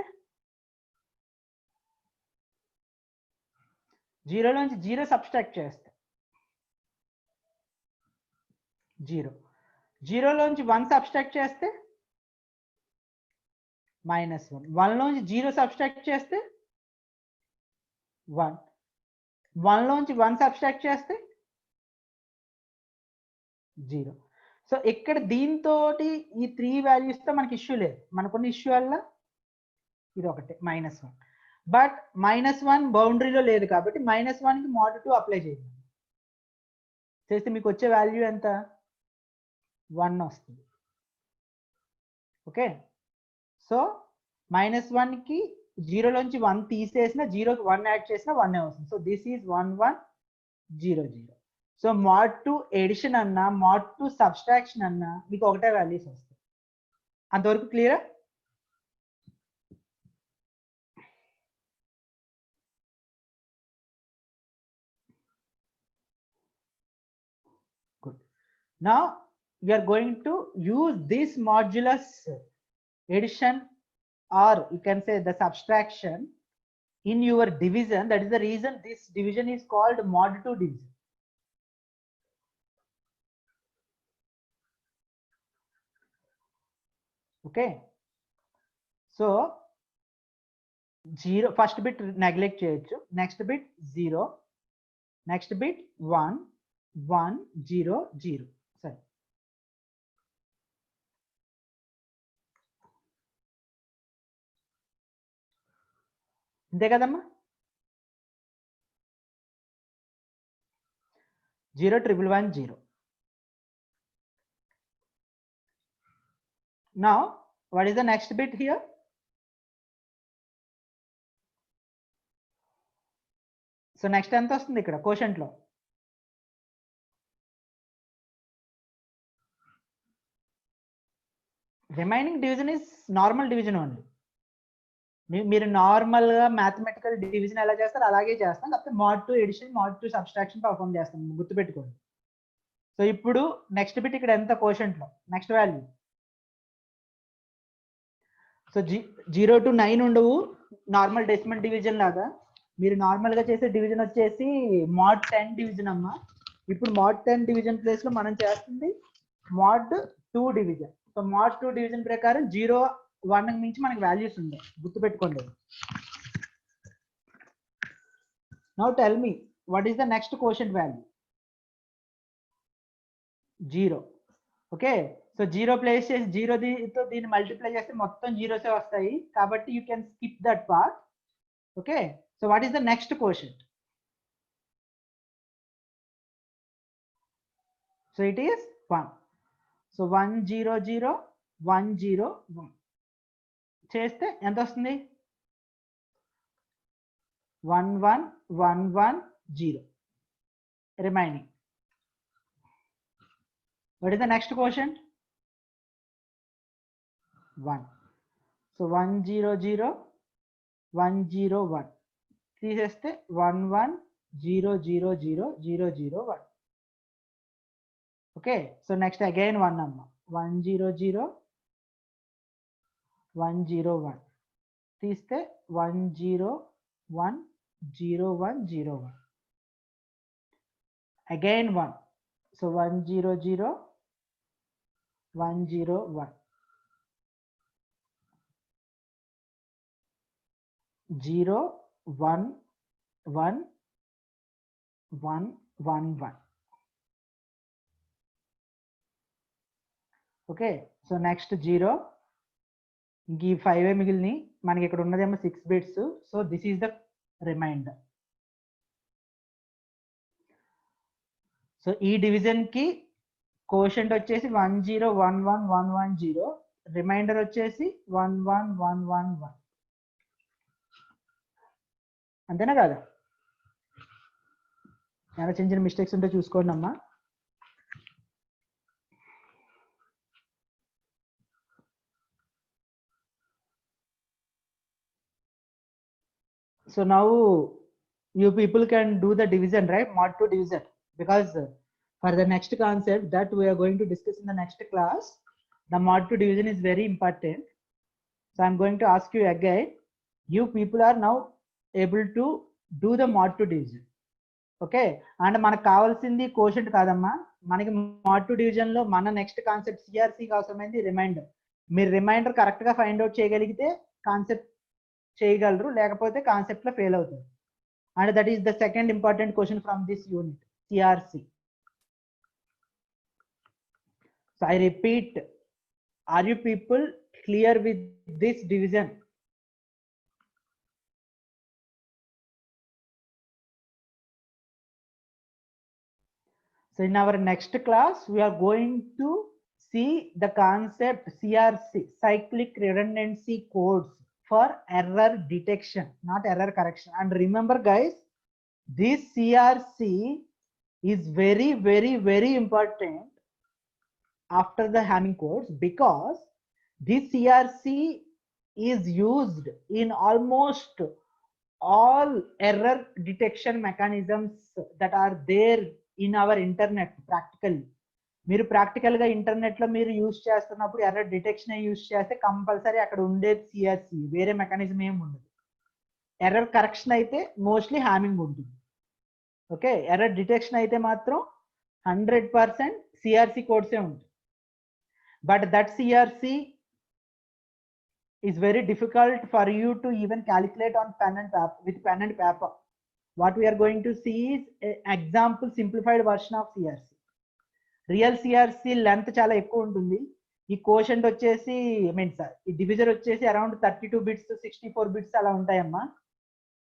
0 లోంచి 0 సబ్స్ట్రాక్ట్ చేస్తే 0. 0 లోంచి 1 సబ్స్ట్రాక్ట్ చేస్తే -1. 1 లోంచి 0 సబ్స్ట్రాక్ట్ చేస్తే 1. 1 లోంచి 1 సబ్స్ట్రాక్ట్ చేస్తే 0. సో ఇక్కడ దీంతో ఈ 3 వాల్యూస్ తో మనకి ఇష్యూ లేదు. మనకున్న ఇష్యూ వల్ల ఇది ఒకటే -1. బట్ -1 బౌండరీలో లేదు కాబట్టి -1 కి mod 2 అప్లై చేయండి. చేస్తే మీకు వచ్చే వాల్యూ ఎంత? 1 వస్తుంది. ఓకే, సో -1 కి 0 లోంచి 1 తీసేసిన, 0 కి 1 యాడ్ చేసిన 1 వస్తుంది. So this is 1 1 0 0. So mod 2 addition అన్నా mod 2 సబ్స్ట్రాక్షన్ అన్నా మీకు ఒకటే వాల్యూస్ వస్తాయి. అంతవరకు క్లియరా? Good. Now we are going to use this modulus addition, or you can say the subtraction, in your division. That is the reason this division is called mod 2 division. Okay, so 0 first bit neglect cheyochu, next bit 0, next bit 1 1 0 0. sorry, అంతే కదమ్మా? 0 1 1 1 0. Now what is the next bit here? So next ఎంత వస్తుంది ఇక్కడ quotient లో? Remaining division is normal division only. మీరు normal గా mathematical division ఎలా చేస్తారు అలాగే చేస్తాం, కాకపోతే mod 2 addition mod 2 subtraction perform చేస్తాం, గుర్తుపెట్టుకోండి. సో ఇప్పుడు నెక్స్ట్ బిట్ ఇక్కడ ఎంత కోషంట్ లో? Next value. సో 0 to 9 ఉండవు నార్మల్ డెసిమల్ డివిజన్ లాగా. మీరు నార్మల్ గా చేసే డివిజన్ వచ్చేసి mod 10 డివిజన్ అమ్మా. ఇప్పుడు mod 10 డివిజన్ ప్లేస్ లో మనం చేస్తుంది mod 2 division. So mod 2 division ప్రకారం 0 1 మించి మనకి వాల్యూస్ ఉన్నాయి, గుర్తుపెట్టుకోండి. Now tell me what is the next quotient value? 0. Okay, so 0 place చేసి 0 తో దీన్ని మల్టిప్లై చేస్తే మొత్తం జీరోసే వస్తాయి, కాబట్టి you can skip that part. Okay, so what is the next quotient? So it is 1. So 1 0 0 1 0 1 చేస్తే ఎంత వస్తుంది? 1 1 1 1 0 remaining. What is the next quotient? 1. So 1 0 0 1 0 1 తీసేస్తే 1 1 0 0 0 0 0 1. Okay, so next again 1 number 1 0 0 1 0 1 తీస్తే 1 0 1 0 1 0 1. Again 1. So 1 0 0 1 0 1 0 1 1 1 1 1. Okay, so next 0. ఇంక ఈ 5 మిగిలిని మనకి ఇక్కడ ఉన్నదేమో 6 bits. So this is the remainder. So ఈ డివిజన్ కి కోషంట్ వచ్చేసి 1 0 1 1 1 1 0, రిమైండర్ వచ్చేసి 1 1 1 1 1. అంతేనా కాదా? ఏమైనా చిన్న చిన్న మిస్టేక్స్ ఉంటే చూసుకోండి అమ్మా. So now you people can do the division, right? Mod 2 division, because for the next concept that we are going to discuss in the next class, the mod 2 division is very important. So I'm going to ask you again, you people are now able to do the mod 2 division. Okay, and మనకు కావాల్సింది quotient కాదమ్మా, మనకి mod 2 division లో మన next concept CRC కి అవసరమైంది remainder. మీరు remainder correct గా ఫైండ్ అవుట్ చేయగలిగితే కాన్సెప్ట్ చేయగలరు, లేకపోతే కాన్సెప్ట్ లో ఫెయిల్ అవుతారు. And that is the second important question from this unit, CRC. So I repeat, are you people clear with this division? So in our next class, we are going to see the concept CRC, cyclic redundancy codes for error detection, not error correction. And remember guys, this CRC is very very very important after the Hamming codes, because this CRC is used in almost all error detection mechanisms that are there in our internet practically. మీరు practical గా internet లో మీరు use చేస్తున్నప్పుడు error detection use చేస్తే compulsory అక్కడ ఉండేది CRC, వేరే mechanism ఏమి ఉండదు. ఎర్రర్ కరెక్షన్ అయితే మోస్ట్లీ హ్యామింగ్ ఉంటుంది. ఓకే, ఎర్రర్ డిటెక్షన్ అయితే మాత్రం 100% CRC కోడ్సే ఉంటాయి. But that CRC is very difficult for you to even calculate on pen and paper, with pen and paper. What we are going to see is an example simplified version of CRC. Real CRC length చాలా ఎక్కువ ఉంటుంది. ఈ quotient వచ్చేసి ఈ divisor వచ్చేసి around 32 bits 64 bits అలా ఉంటాయమ్మా.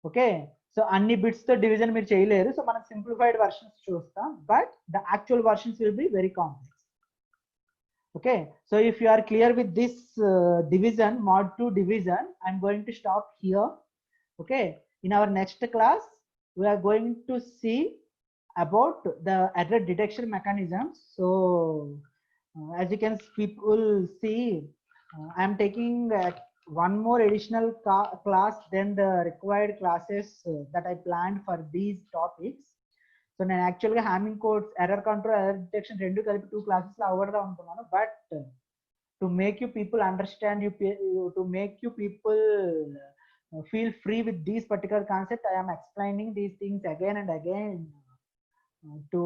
Okay, so అన్ని bits తో డివిజన్ మీరు చేయలేరు. సో మనం సింప్లిఫైడ్ వర్షన్స్ చూస్తాం, but the actual versions will be very complex. Okay, so if you are clear with this division, mod 2 division, I'm going to stop here. Okay, in our next class we are going to see about the error detection mechanisms. So as you can people see, I am taking one more additional class than the required classes that I planned for these topics. సో నేను యాక్చువల్గా Hamming codes, error control, error detection రెండు కలిపి 2 classes లో అవ్వడదాం అనుకున్నాను. But to make you people understand, to make you people feel free with these particular concept, I am explaining these things again and again to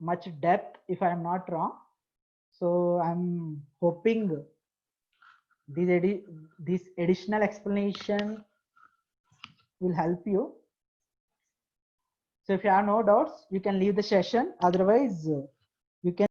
much depth if I am not wrong. So I'm hoping this additional explanation will help you. So if you have no doubts, you can leave the session. Otherwise, you can